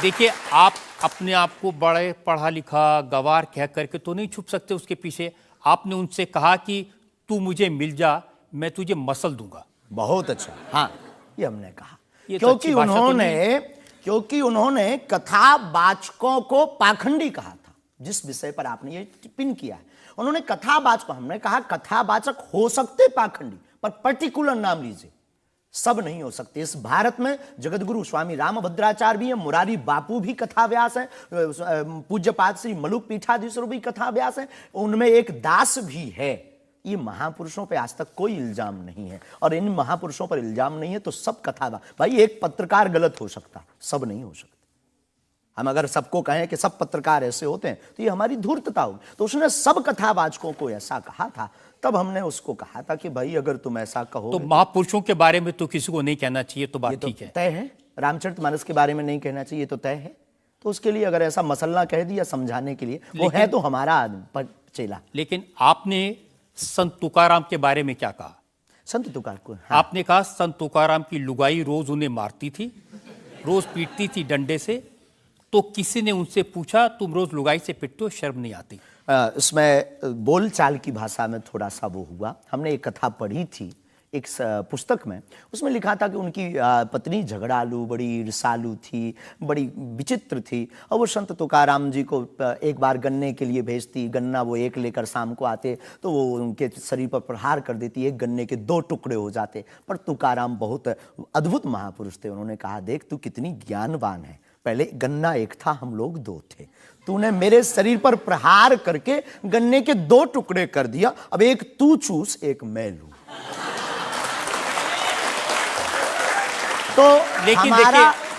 देखिए, आप अपने आप को बड़े पढ़ा लिखा गवार कह करके तो नहीं छुप सकते उसके पीछे। आपने उनसे कहा कि तू मुझे मिल जा, मैं तुझे मसल दूंगा। बहुत अच्छा, हाँ, ये हमने कहा ये तो अच्छी भाषा तो नहीं। क्योंकि उन्होंने कथावाचकों को पाखंडी कहा था, जिस विषय पर आपने ये टिप्पणी किया है। उन्होंने कथावाचक, हमने कहा कथावाचक हो सकते पाखंडी, पर पर्टिकुलर नाम लीजिए, सब नहीं हो सकते। इस भारत में जगतगुरु स्वामी रामभद्राचार्य भी है, मुरारी बापू भी कथाव्यास है, पूज्यपाद श्री मलुक पीठाधीश्वर भी कथाव्यास है, उनमें एक दास भी है। ये महापुरुषों पे आज तक कोई इल्जाम नहीं है, और इन महापुरुषों पर इल्जाम नहीं है तो सब कथा। भाई, एक पत्रकार गलत हो सकता, सब नहीं हो सकते। हम अगर सबको कहें कि सब पत्रकार ऐसे होते हैं तो ये हमारी धूर्तता होगी। तो उसने सब कथावाचकों को ऐसा कहा था, तब हमने उसको कहा था कि भाई अगर तुम ऐसा कहो तो महापुरुषों के बारे में तो किसी को नहीं कहना चाहिए, तो बात ठीक है, तय है। रामचरितमानस के बारे में नहीं कहना चाहिए तो तय है। तो उसके लिए अगर ऐसा मसला कह दिया समझाने के लिए, वो है तो हमारा आदमी चेला। लेकिन आपने संत तुकाराम के बारे में क्या कहा? संत तुकार को आपने कहा संत तुकाराम की लुगाई रोज उन्हें मारती थी, रोज पीटती थी डंडे से। तो किसी ने उनसे पूछा, तुम रोज लुगाई से पिटते हो, शर्म नहीं आती? इसमें बोलचाल की भाषा में थोड़ा सा वो हुआ। हमने एक कथा पढ़ी थी एक पुस्तक में, उसमें लिखा था कि उनकी पत्नी झगड़ालू, बड़ी ईर्षालु थी, बड़ी विचित्र थी, और वो संत तुकाराम जी को एक बार गन्ने के लिए भेजती, गन्ना वो एक लेकर शाम को आते तो वो उनके शरीर पर प्रहार कर देती, एक गन्ने के 2 टुकड़े हो जाते। पर तुकाराम बहुत अद्भुत महापुरुष थे, उन्होंने कहा, देख तू कितनी ज्ञानवान है, पहले गन्ना एक था, हम लोग 2 थे, तूने मेरे शरीर पर प्रहार करके गन्ने के 2 टुकड़े कर दिया, अब एक तू चूस एक मैं लूं। तो लेकिन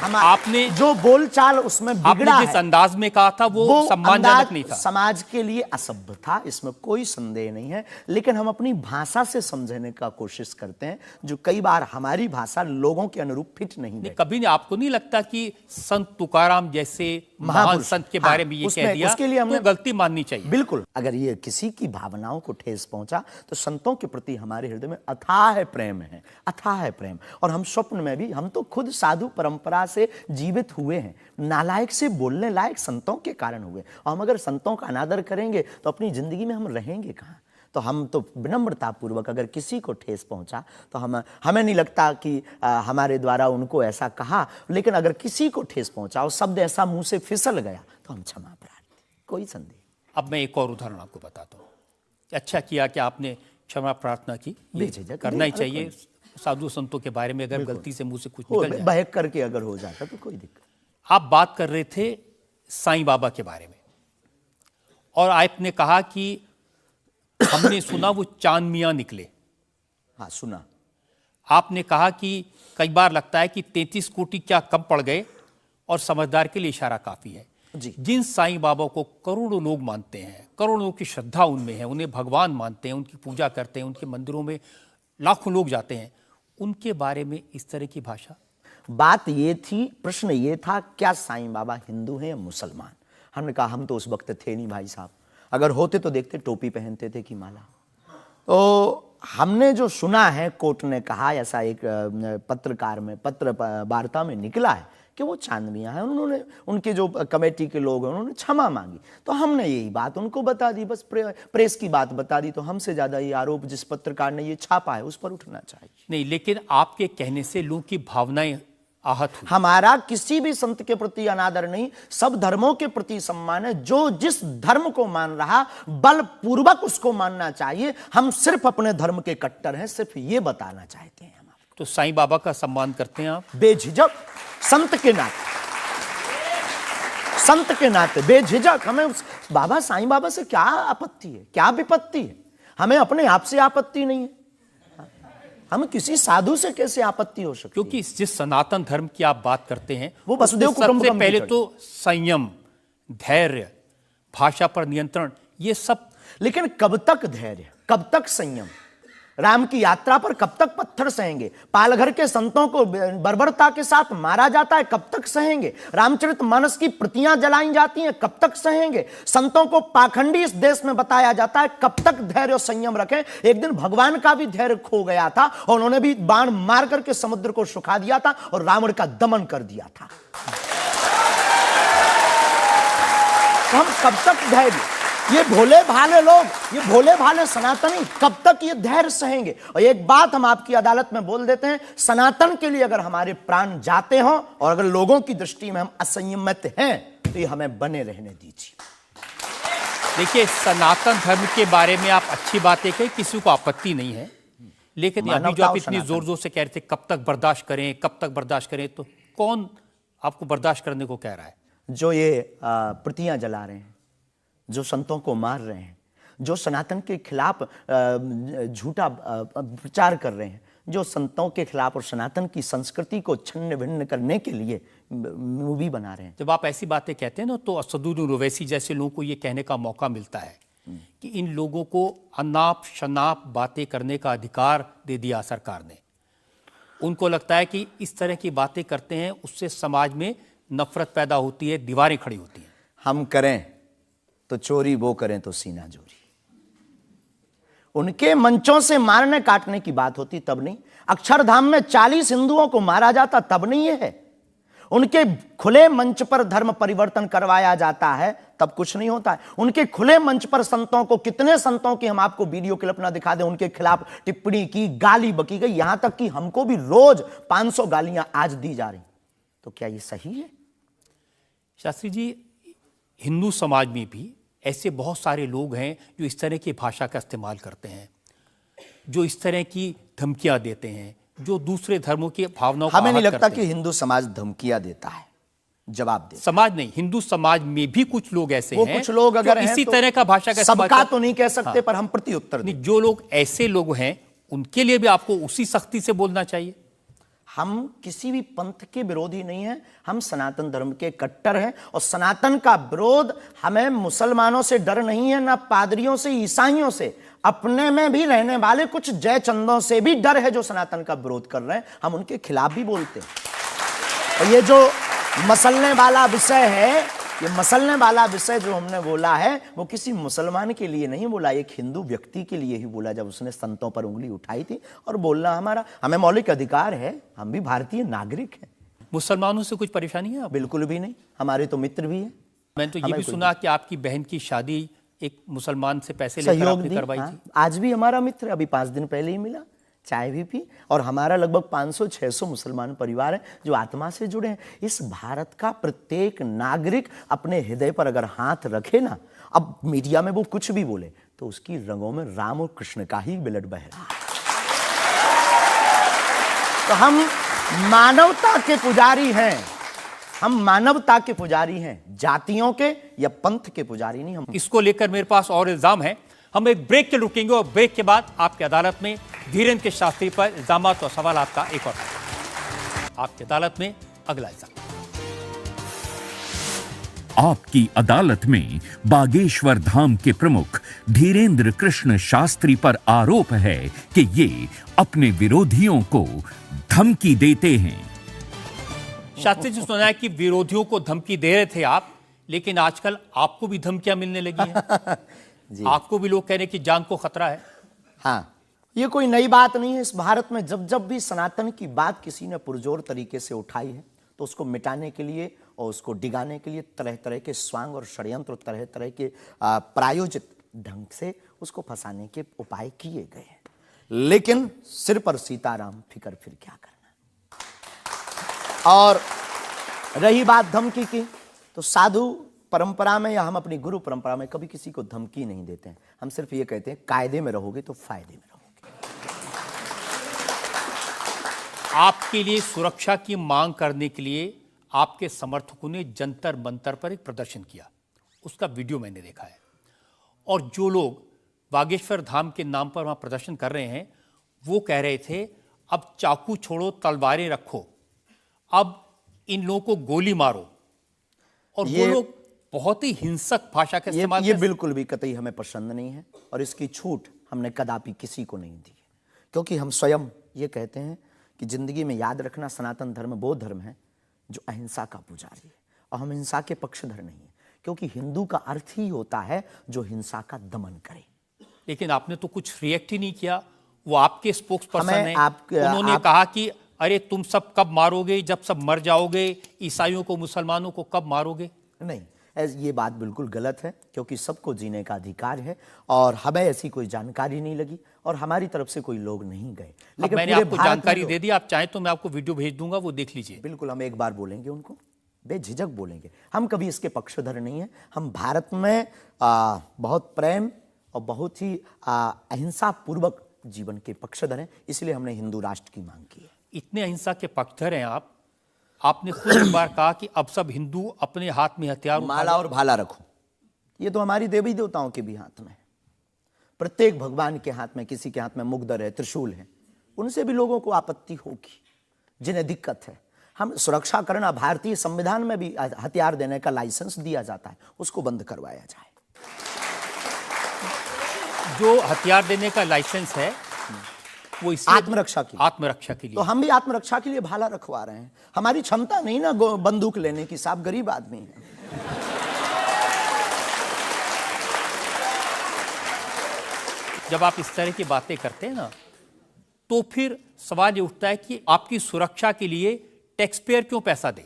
आपने जो बोलचाल उसमें बिगड़ा है, जिस अंदाज में कहा था वो सम्मानजनक नहीं था, समाज के लिए असभ्य था, इसमें कोई संदेह नहीं है। लेकिन हम अपनी भाषा से समझने का कोशिश करते हैं, जो कई बार हमारी भाषा लोगों के अनुरूप फिट नहीं है। कभी आपको नहीं लगता कि संत तुकाराम जैसे महान संत के बारे में ये कह दिया, उसके लिए हमें तो गलती माननी चाहिए? बिल्कुल, अगर ये किसी की भावनाओं को ठेस पहुंचा तो संतों के प्रति हमारे हृदय में अथाह प्रेम है, अथाह प्रेम। और हम स्वप्न में भी, हम तो खुद साधु परंपरा से जीवित हुए हैं, नालायक से बोलने लायक संतों के कारण हुए, और हम अगर संतों का अनादर करेंगे तो अपनी जिंदगी में हम रहेंगे कहां? तो हम तो विनम्रता पूर्वक अगर किसी को ठेस पहुंचा तो हमें नहीं लगता कि हमारे द्वारा उनको ऐसा कहा, लेकिन अगर किसी को ठेस पहुंचा और शब्द ऐसा मुंह से फिसल गया तो हम क्षमा प्रार्थी, कोई संदेह। अब मैं एक और उदाहरण आपको बताता हूँ। अच्छा किया कि आपने क्षमा प्रार्थना की, करना ही चाहिए साधु संतों के बारे में, अगर गलती से मुंह से कुछ निकल जाए, बहक करके अगर हो जाता तो कोई दिक्कत। आप बात कर रहे थे साईं बाबा के बारे में, और आपने कहा कि हमने सुना वो चांद मियां निकले। हाँ, सुना। आपने कहा कि कई बार लगता है कि 33 कोटि क्या कम पड़ गए, और समझदार के लिए इशारा काफी है जी। जिन साईं बाबा को करोड़ों लोग मानते हैं, करोड़ों लोग की श्रद्धा उनमें है, उन्हें भगवान मानते हैं, उनकी पूजा करते हैं, उनके मंदिरों में लाखों लोग जाते हैं, उनके बारे में इस तरह की भाषा? बात ये थी, प्रश्न ये था, क्या साईं बाबा हिंदू हैं या मुसलमान? हमने कहा हम तो उस वक्त थे नहीं भाई साहब, अगर होते तो देखते टोपी पहनते थे कि माला। तो हमने जो सुना है, कोर्ट ने कहा, ऐसा एक पत्रकार में पत्र वार्ता में निकला है कि वो चांद मियां हैं। उन्होंने, उनके जो कमेटी के लोग हैं, उन्होंने क्षमा मांगी। तो हमने यही बात उनको बता दी, बस प्रेस की बात बता दी। तो हमसे ज्यादा ये आरोप जिस पत्रकार ने ये छापा है उस पर उठना चाहिए। नहीं, लेकिन आपके कहने से लोगों की भावनाएं आहत हुई। हमारा किसी भी संत के प्रति अनादर नहीं, सब धर्मों के प्रति सम्मान है। जो जिस धर्म को मान रहा, बलपूर्वक उसको मानना चाहिए। हम सिर्फ अपने धर्म के कट्टर हैं, सिर्फ ये बताना चाहते हैं हम आपको। तो साईं बाबा का सम्मान करते हैं आप? बेझिझक, संत के नाते, संत के नाते बेझिझक। हमें बाबा साईं बाबा से क्या आपत्ति है, क्या विपत्ति है? हमें अपने आप से आपत्ति नहीं है, हम किसी साधु से कैसे आपत्ति हो सकती है? क्योंकि जिस सनातन धर्म की आप बात करते हैं, वो वसुदेव कुटुंबकम सबसे पहले की तो संयम, धैर्य, भाषा पर नियंत्रण, ये सब। लेकिन कब तक धैर्य, कब तक संयम? राम की यात्रा पर कब तक पत्थर सहेंगे? पालघर के संतों को बर्बरता के साथ मारा जाता है, कब तक सहेंगे? रामचरितमानस की प्रतियां जलाई जाती हैं, कब तक सहेंगे? संतों को पाखंडी इस देश में बताया जाता है, कब तक धैर्य और संयम रखें? एक दिन भगवान का भी धैर्य खो गया था और उन्होंने भी बाण मार करके समुद्र को सुखा दिया था और रावण का दमन कर दिया था। तो हम कब तक धैर्य, ये भोले भाले लोग, ये भोले भाले सनातनी कब तक ये धैर्य सहेंगे? और एक बात हम आपकी अदालत में बोल देते हैं, सनातन के लिए अगर हमारे प्राण जाते हों और अगर लोगों की दृष्टि में हम असंयमित हैं तो ये हमें बने रहने दीजिए। देखिए, सनातन धर्म के बारे में आप अच्छी बातें कही, किसी को आपत्ति नहीं है, लेकिन अभी जो आप इतनी जोर जोर से कह रहे थे कब तक बर्दाश्त करें, कब तक बर्दाश्त करें, तो कौन आपको बर्दाश्त करने को कह रहा है? जो ये प्रतियां जला रहे हैं, जो संतों को मार रहे हैं, जो सनातन के खिलाफ झूठा प्रचार कर रहे हैं, जो संतों के खिलाफ और सनातन की संस्कृति को छिन्न भिन्न करने के लिए मूवी बना रहे हैं। जब आप ऐसी बातें कहते हैं ना, तो असदुद्दीन ओवैसी जैसे लोगों को ये कहने का मौका मिलता है कि इन लोगों को अनाप शनाप बातें करने का अधिकार दे दिया सरकार ने। उनको लगता है कि इस तरह की बातें करते हैं उससे समाज में नफरत पैदा होती है, दीवारें खड़ी होती हैं। हम करें तो चोरी, वो करें तो सीना जोरी। उनके मंचों से मारने काटने की बात होती तब नहीं, अक्षरधाम में 40 हिंदुओं को मारा जाता तब नहीं ये है, उनके खुले मंच पर धर्म परिवर्तन करवाया जाता है तब कुछ नहीं होता है। उनके खुले मंच पर संतों को, कितने संतों की हम आपको वीडियो क्लिप ना दिखा दें, उनके खिलाफ टिप्पणी की, गाली बकी गई, यहां तक कि हमको भी रोज 500 गालियां आज दी जा रही। तो क्या ये सही है? शास्त्री जी, हिंदू समाज में भी ऐसे बहुत सारे लोग हैं जो इस तरह की भाषा का इस्तेमाल करते हैं, जो इस तरह की धमकियां देते हैं, जो दूसरे धर्मों की भावनाओं को हमें नहीं आहत लगता करते कि हैं। हिंदू समाज धमकियां देता है, जवाब दे। समाज नहीं, हिंदू समाज में भी कुछ लोग ऐसे वो हैं, कुछ लोग अगर जो हैं इसी तो तरह का भाषा का इस्तेमाल सबका कर- तो नहीं कह सकते, हाँ। पर हम प्रति उत्तर नहीं, दें। जो लोग ऐसे लोग हैं उनके लिए भी आपको उसी सख्ती से बोलना चाहिए। हम किसी भी पंथ के विरोधी नहीं हैं, हम सनातन धर्म के कट्टर हैं और सनातन का विरोध, हमें मुसलमानों से डर नहीं है, ना पादरियों से, ईसाइयों से, अपने में भी रहने वाले कुछ जयचंदों से भी डर है जो सनातन का विरोध कर रहे हैं। हम उनके खिलाफ भी बोलते हैं। और ये जो मसलने वाला विषय है, ये मसलने वाला विषय जो हमने बोला है वो किसी मुसलमान के लिए नहीं बोला, एक हिंदू व्यक्ति के लिए ही बोला जब उसने संतों पर उंगली उठाई थी। और बोलना हमारा, हमें मौलिक अधिकार है, हम भी भारतीय नागरिक हैं। मुसलमानों से कुछ परेशानी है आपको? बिल्कुल भी नहीं, हमारे तो मित्र भी हैं। मैंने तो ये हमें भी कोई सुना कि आपकी बहन की शादी एक मुसलमान से पैसे लेकर सहयोग आपने दी। करवाई हाँ, थी। आज भी हमारा मित्र, अभी 5 दिन पहले ही मिला, चाय भी पी। और हमारा लगभग 500-600 मुसलमान परिवार हैं जो आत्मा से जुड़े हैं। इस भारत का प्रत्येक नागरिक अपने हृदय पर अगर हाथ रखे ना, अब मीडिया में वो कुछ भी बोले तो उसकी रंगों में राम और कृष्ण का ही ब्लड बह रहा है। तो हम मानवता के पुजारी हैं, हम मानवता के पुजारी हैं, जातियों के या पंथ के पुजारी नहीं। हम इसको लेकर मेरे पास और इल्जाम है। हम एक ब्रेक के रुकेंगे और ब्रेक के बाद आपकी अदालत में धीरेन्द्र के शास्त्री पर इल्जाम और सवाल आपका एक और आपकी अदालत में अगला इल्जाम। आपकी अदालत में बागेश्वर धाम के प्रमुख धीरेन्द्र कृष्ण शास्त्री पर आरोप है कि ये अपने विरोधियों को धमकी देते हैं। शास्त्री जी, सुना है कि विरोधियों को धमकी दे रहे थे आप, लेकिन आजकल आपको भी धमकियां मिलने लगी हैं। आपको भी लोग कह रहे हैं कि जान को खतरा है। हाँ, ये कोई नई बात नहीं है। इस भारत में जब जब भी सनातन की बात किसी ने पुरजोर तरीके से उठाई है तो उसको मिटाने के लिए और उसको डिगाने के लिए तरह तरह के स्वांग और षड्यंत्र, तरह तरह के प्रायोजित ढंग से उसको फंसाने के उपाय किए गए हैं। लेकिन सिर पर सीताराम, फिकर फिर क्या करना। और रही बात धमकी की, तो साधु परंपरा में या हम अपनी गुरु परंपरा में कभी किसी को धमकी नहीं देते हैं। हम सिर्फ ये कहते हैं कायदे में रहोगे तो फायदे में रहोगे। आपके लिए सुरक्षा की मांग करने के लिए आपके समर्थकों ने जंतर मंतर पर एक प्रदर्शन किया, उसका वीडियो मैंने देखा है। और जो लोग बागेश्वर धाम के नाम पर वहां प्रदर्शन कर रहे हैं, वो कह रहे थे अब चाकू छोड़ो, तलवारें रखो, अब इन लोगों को गोली मारो। और वो लोग बहुत ही हिंसक भाषा का इस्तेमाल। ये बिल्कुल भी कतई हमें पसंद नहीं है और इसकी छूट हमने कदापि किसी को नहीं दी है, क्योंकि हम स्वयं ये कहते हैं कि जिंदगी में याद रखना, सनातन धर्म वो धर्म है जो अहिंसा का पुजारी है और हम हिंसा के पक्षधर नहीं है, क्योंकि हिंदू का अर्थ ही होता है जो हिंसा का दमन करे। लेकिन आपने तो कुछ रिएक्ट ही नहीं किया। वो आपके स्पोक्स पर्सन हैं, उन्होंने कहा कि अरे तुम सब कब मारोगे, जब सब मर जाओगे, ईसाइयों को, मुसलमानों को कब मारोगे। नहीं, ये बात बिल्कुल गलत है, क्योंकि सबको जीने का अधिकार है और हमें ऐसी कोई जानकारी नहीं लगी और हमारी तरफ से कोई लोग नहीं गए। लेकिन मैंने आपको जानकारी दे दी, आप चाहें तो मैं आपको वीडियो भेज दूंगा, वो देख लीजिए। बिल्कुल, हम एक बार बोलेंगे उनको, बेझिझक बोलेंगे। हम कभी इसके पक्षधर नहीं है। हम भारत में बहुत प्रेम और बहुत ही अहिंसा पूर्वक जीवन के पक्षधर हैं, इसलिए हमने हिंदू राष्ट्र की मांग की है। इतने अहिंसा के पक्षधर हैं आप, आपने खुद एक बार कहा कि अब सब हिंदू अपने हाथ में हथियार, माला और भाला रखो। ये तो हमारी देवी देवताओं के भी हाथ में है। प्रत्येक भगवान के हाथ में, किसी के हाथ में मुगदर है, त्रिशूल है, उनसे भी लोगों को आपत्ति होगी जिन्हें दिक्कत है। हम सुरक्षा करना, भारतीय संविधान में भी हथियार देने का लाइसेंस दिया जाता है, उसको बंद करवाया जाए। जो हथियार देने का लाइसेंस है वो आत्मरक्षा के लिए। तो हम भी आत्मरक्षा के लिए भाला रखवा रहे हैं। हमारी क्षमता नहीं ना बंदूक लेने की, साहब गरीब आदमी है। जब आप इस तरह की बातें करते हैं ना, तो फिर सवाल ये उठता है कि आपकी सुरक्षा के लिए टैक्स पेयर क्यों पैसा दे,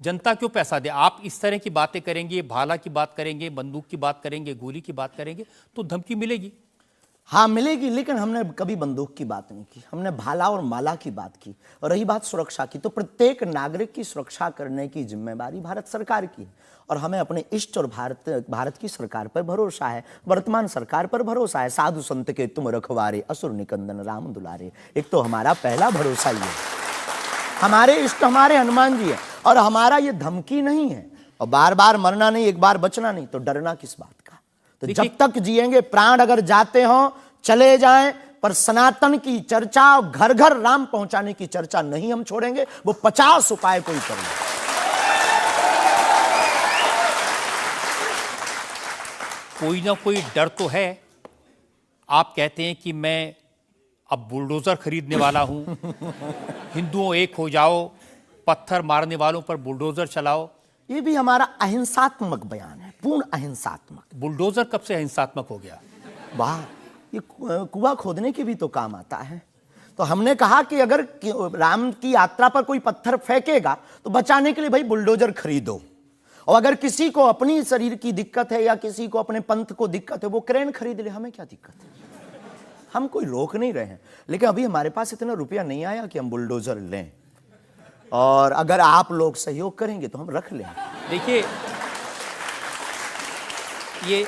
जनता क्यों पैसा दे। आप इस तरह की बातें करेंगे, भाला की बात करेंगे, बंदूक की बात करेंगे, गोली की बात करेंगे, तो धमकी मिलेगी। हाँ मिलेगी, लेकिन हमने कभी बंदूक की बात नहीं की, हमने भाला और माला की बात की। और रही बात सुरक्षा की, तो प्रत्येक नागरिक की सुरक्षा करने की जिम्मेदारी भारत सरकार की है और हमें अपने इष्ट और भारत की सरकार पर भरोसा है, वर्तमान सरकार पर भरोसा है। साधु संत के तुम रखवारे, असुर निकंदन राम दुलारे, एक तो हमारा पहला भरोसा ही है। हमारे इष्ट हमारे हनुमान जी है और हमारा ये धमकी नहीं है। और बार बार मरना नहीं, एक बार बचना नहीं, तो डरना किस बात का। तो जब तक जिएंगे, प्राण अगर जाते हो चले जाएं, पर सनातन की चर्चा, घर घर राम पहुंचाने की चर्चा नहीं हम छोड़ेंगे। वो 50 उपाय कोई करेंगे। कोई ना कोई डर तो है। आप कहते हैं कि मैं अब बुलडोजर खरीदने वाला हूं, हिंदुओं एक हो जाओ, पत्थर मारने वालों पर बुलडोजर चलाओ। ये भी हमारा अहिंसात्मक बयान है, पूर्ण अहिंसात्मक। बुलडोजर कब से अहिंसात्मक हो गया? वाह, ये कुआं खोदने के भी तो काम आता है। तो हमने कहा कि अगर राम की यात्रा पर कोई पत्थर फेंकेगा तो बचाने के लिए भाई बुलडोजर खरीदो। और अगर किसी को अपनी शरीर की दिक्कत है या किसी को अपने पंथ को दिक्कत है, वो क्रेन खरीद ले, हमें क्या दिक्कत है। हम कोई रोक नहीं रहे हैं, लेकिन अभी हमारे पास इतना रुपया नहीं आया कि हम बुलडोजर लें। और अगर आप लोग सहयोग करेंगे तो हम रख लेंगे। देखिए, ये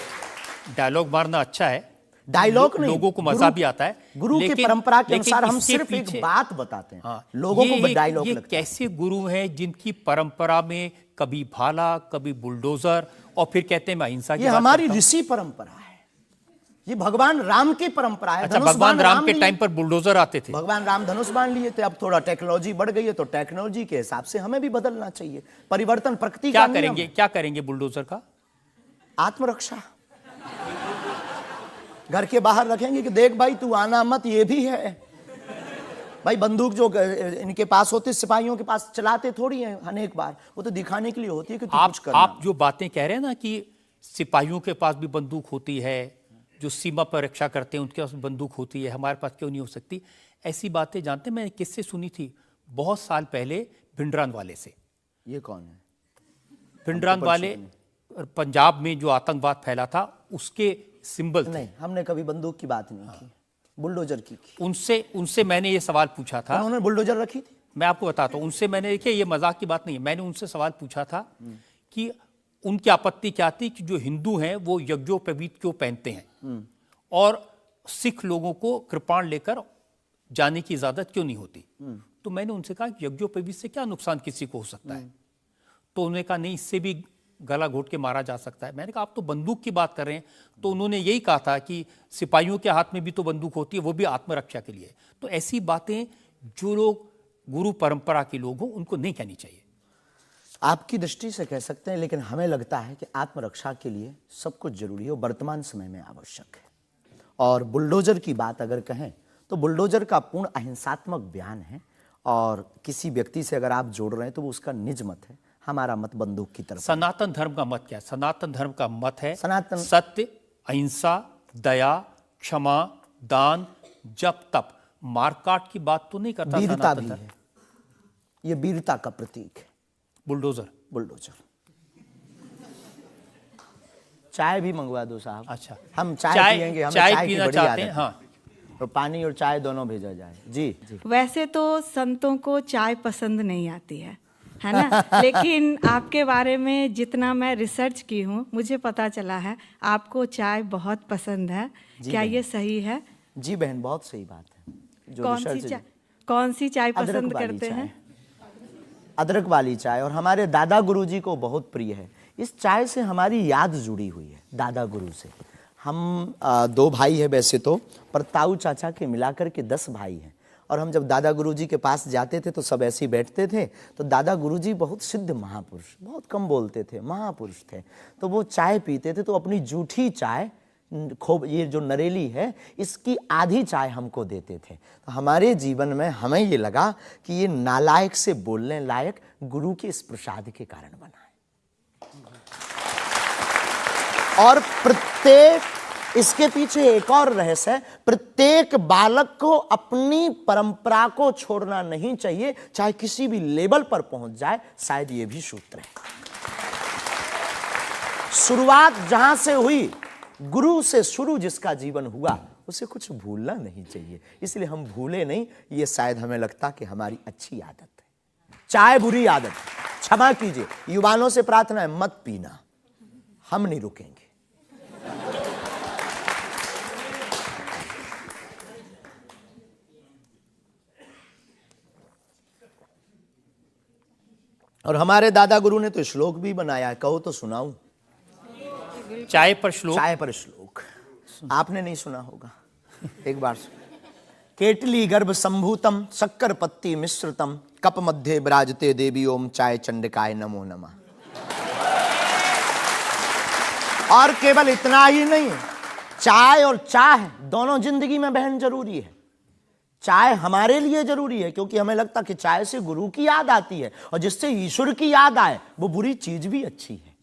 डायलॉग मारना अच्छा है, डायलॉग नहीं, लोगों को मजा भी आता है। गुरु की परंपरा के अनुसार हम सिर्फ एक बात बताते हैं। हाँ, लोगों को डायलॉग लगता है। कैसे गुरु हैं जिनकी परंपरा में कभी भाला, कभी बुलडोजर, और फिर कहते हैं मैं अहिंसा की बात करता हूं। हमारी ऋषि परंपरा है। ये भगवान राम की परंपरा है। अच्छा, धनुष भगवान बाण राम के लिए। टाइम पर बुलडोजर आते थे। भगवान राम धनुष बाण लिए थे। अब थोड़ा टेक्नोलॉजी बढ़ गई है तो टेक्नोलॉजी के हिसाब से हमें भी बदलना चाहिए। परिवर्तन प्रकृति क्या का नियम करेंगे, है। क्या करेंगे बुलडोजर का? आत्मरक्षा। घर के बाहर रखेंगे कि देख भाई तू आना मत, ये भी है भाई। बंदूक जो इनके पास होती, सिपाहियों के पास चलाते थोड़ी है अनेक बार, वो तो दिखाने के लिए होती है कि तू कुछ करना। आप जो बातें कह रहे हैं ना कि सिपाहियों के पास भी बंदूक होती है, जो सीमा पर रक्षा करते हैं उनके पास बंदूक होती है, हमारे पास क्यों नहीं हो सकती? ऐसी बातें जानते हैं, मैंने किससे सुनी थी बहुत साल पहले, भिंडरान वाले से। ये कौन है? भिंडरान वाले पंजाब में जो आतंकवाद फैला था उसके सिंबल थे। नहीं, हमने कभी बंदूक की बात नहीं की, बुलडोजर की। उनसे मैंने ये सवाल पूछा था। उन्होंने बुलडोजर रखी थी। मैं आपको बताता हूँ, उनसे मैंने, देखिए ये मजाक की बात नहीं है, मैंने उनसे सवाल पूछा था कि उनकी आपत्ति क्या थी कि जो हिंदू हैं वो यज्ञोपवीत क्यों पहनते हैं और सिख लोगों को कृपाण लेकर जाने की इजाजत क्यों नहीं होती। तो मैंने उनसे कहा कि यज्ञोपवीत से क्या नुकसान किसी को हो सकता है? तो उन्होंने कहा नहीं, इससे भी गला घोट के मारा जा सकता है। मैंने कहा आप तो बंदूक की बात कर रहे हैं। तो उन्होंने यही कहा था कि सिपाहियों के हाथ में भी तो बंदूक होती है, वो भी आत्मरक्षा के लिए। तो ऐसी बातें जो लोग गुरु परंपरा के लोग हों उनको नहीं कहनी चाहिए। आपकी दृष्टि से कह सकते हैं, लेकिन हमें लगता है कि आत्मरक्षा के लिए सब कुछ जरूरी है, वर्तमान समय में आवश्यक है। और बुलडोजर की बात अगर कहें तो बुलडोजर का पूर्ण अहिंसात्मक बयान है, और किसी व्यक्ति से अगर आप जोड़ रहे हैं तो वो उसका निज मत है। हमारा मत बंदूक की तरफ। सनातन धर्म का मत क्या है? सनातन धर्म का मत है सनातन सत्य, अहिंसा, दया, क्षमा, दान, जप, तप। मारकाट की बात तो नहीं करता। वीरता सनातन भी धर्म। है, ये वीरता का प्रतीक है बुलडोजर। बुलडोजर। चाय भी मंगवा दो साहब। अच्छा, हम चाय पियेंगे, हमें चाय की पीना बड़ी चाहते हैं। आदत है। हाँ, तो पानी और चाय दोनों भेजा जाए। जी जी। वैसे तो संतों को चाय पसंद नहीं आती है ना? लेकिन आपके बारे में जितना मैं रिसर्च की हूँ मुझे पता चला है आपको चाय बहुत पसंद है। क्या ये सही है? जी बहन, बहुत सही बात है। जो कौन सी चाय अदरक पसंद वाली करते चाय। हैं? अदरक वाली चाय, और हमारे दादा गुरुजी को बहुत प्रिय है। इस चाय से हमारी याद जुड़ी हुई है दादा गुरु से। हम 2 भाई हैं वैसे तो, पर ताऊ चाचा के मिलाकर के 10 भाई हैं। और हम जब दादा गुरुजी के पास जाते थे तो सब ऐसे ही बैठते थे। तो दादा गुरुजी बहुत सिद्ध महापुरुष, बहुत कम बोलते थे, महापुरुष थे। तो वो चाय पीते थे तो अपनी जूठी चाय, खूब ये जो नरेली है, इसकी आधी चाय हमको देते थे। तो हमारे जीवन में हमें ये लगा कि ये नालायक से बोलने लायक गुरु के इस प्रसाद के कारण बना है। और प्रत्येक, इसके पीछे एक और रहस्य है, प्रत्येक बालक को अपनी परंपरा को छोड़ना नहीं चाहिए, चाहे किसी भी लेवल पर पहुंच जाए। शायद ये भी सूत्र है। शुरुआत जहां से हुई, गुरु से शुरू जिसका जीवन हुआ, उसे कुछ भूलना नहीं चाहिए। इसलिए हम भूले नहीं, ये शायद हमें लगता कि हमारी अच्छी आदत है। चाय बुरी आदत, क्षमा कीजिए। युवाओं से प्रार्थना है, मत पीना, हम नहीं रुकेंगे। और हमारे दादा गुरु ने तो श्लोक भी बनाया है, कहो तो सुनाऊं? चाय पर श्लोक। चाय पर श्लोक आपने नहीं सुना होगा, एक बार सुन। केटली गर्भ संभूतम शक्कर पत्ती मिश्रितम कप मध्य विराजते देवी ओम चाय चंडिकाय नमो नमः। और केवल इतना ही नहीं, चाय और चाह दोनों जिंदगी में बहन जरूरी है। चाय हमारे लिए जरूरी है क्योंकि हमें लगता कि चाय से गुरु की याद आती है, और जिससे ईश्वर की याद आए वो बुरी चीज भी अच्छी है।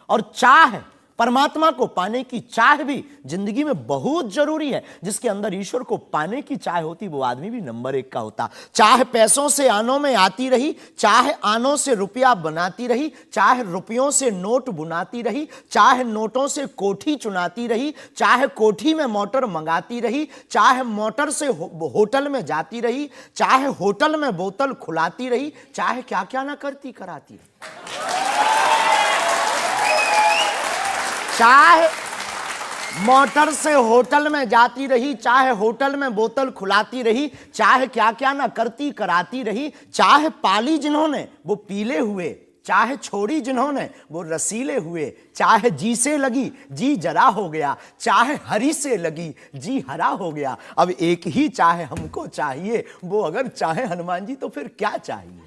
और चाह, परमात्मा को पाने की चाह भी जिंदगी में बहुत जरूरी है। जिसके अंदर ईश्वर को पाने की चाह होती, वो आदमी भी नंबर 1 का होता। चाह पैसों से आनों में आती रही, चाह आनों से रुपया बनाती रही, चाह रुपयों से नोट बुनाती रही, चाह नोटों से कोठी चुनाती रही, चाहे कोठी में मोटर मंगाती रही, चाहे मोटर से होटल में जाती रही, चाहे होटल में बोतल खुलाती रही, चाहे क्या क्या ना करती कराती रही। चाहे मोटर से होटल में जाती रही, चाहे होटल में बोतल खुलाती रही, चाहे क्या क्या ना करती कराती रही, चाहे पाली जिन्होंने वो पीले हुए चाहे छोड़ी जिन्होंने वो रसीले हुए, चाहे जी से लगी जी जरा हो गया, चाहे हरी से लगी जी हरा हो गया। अब एक ही चाहे हमको चाहिए, वो अगर चाहे हनुमान जी तो फिर क्या चाहिए।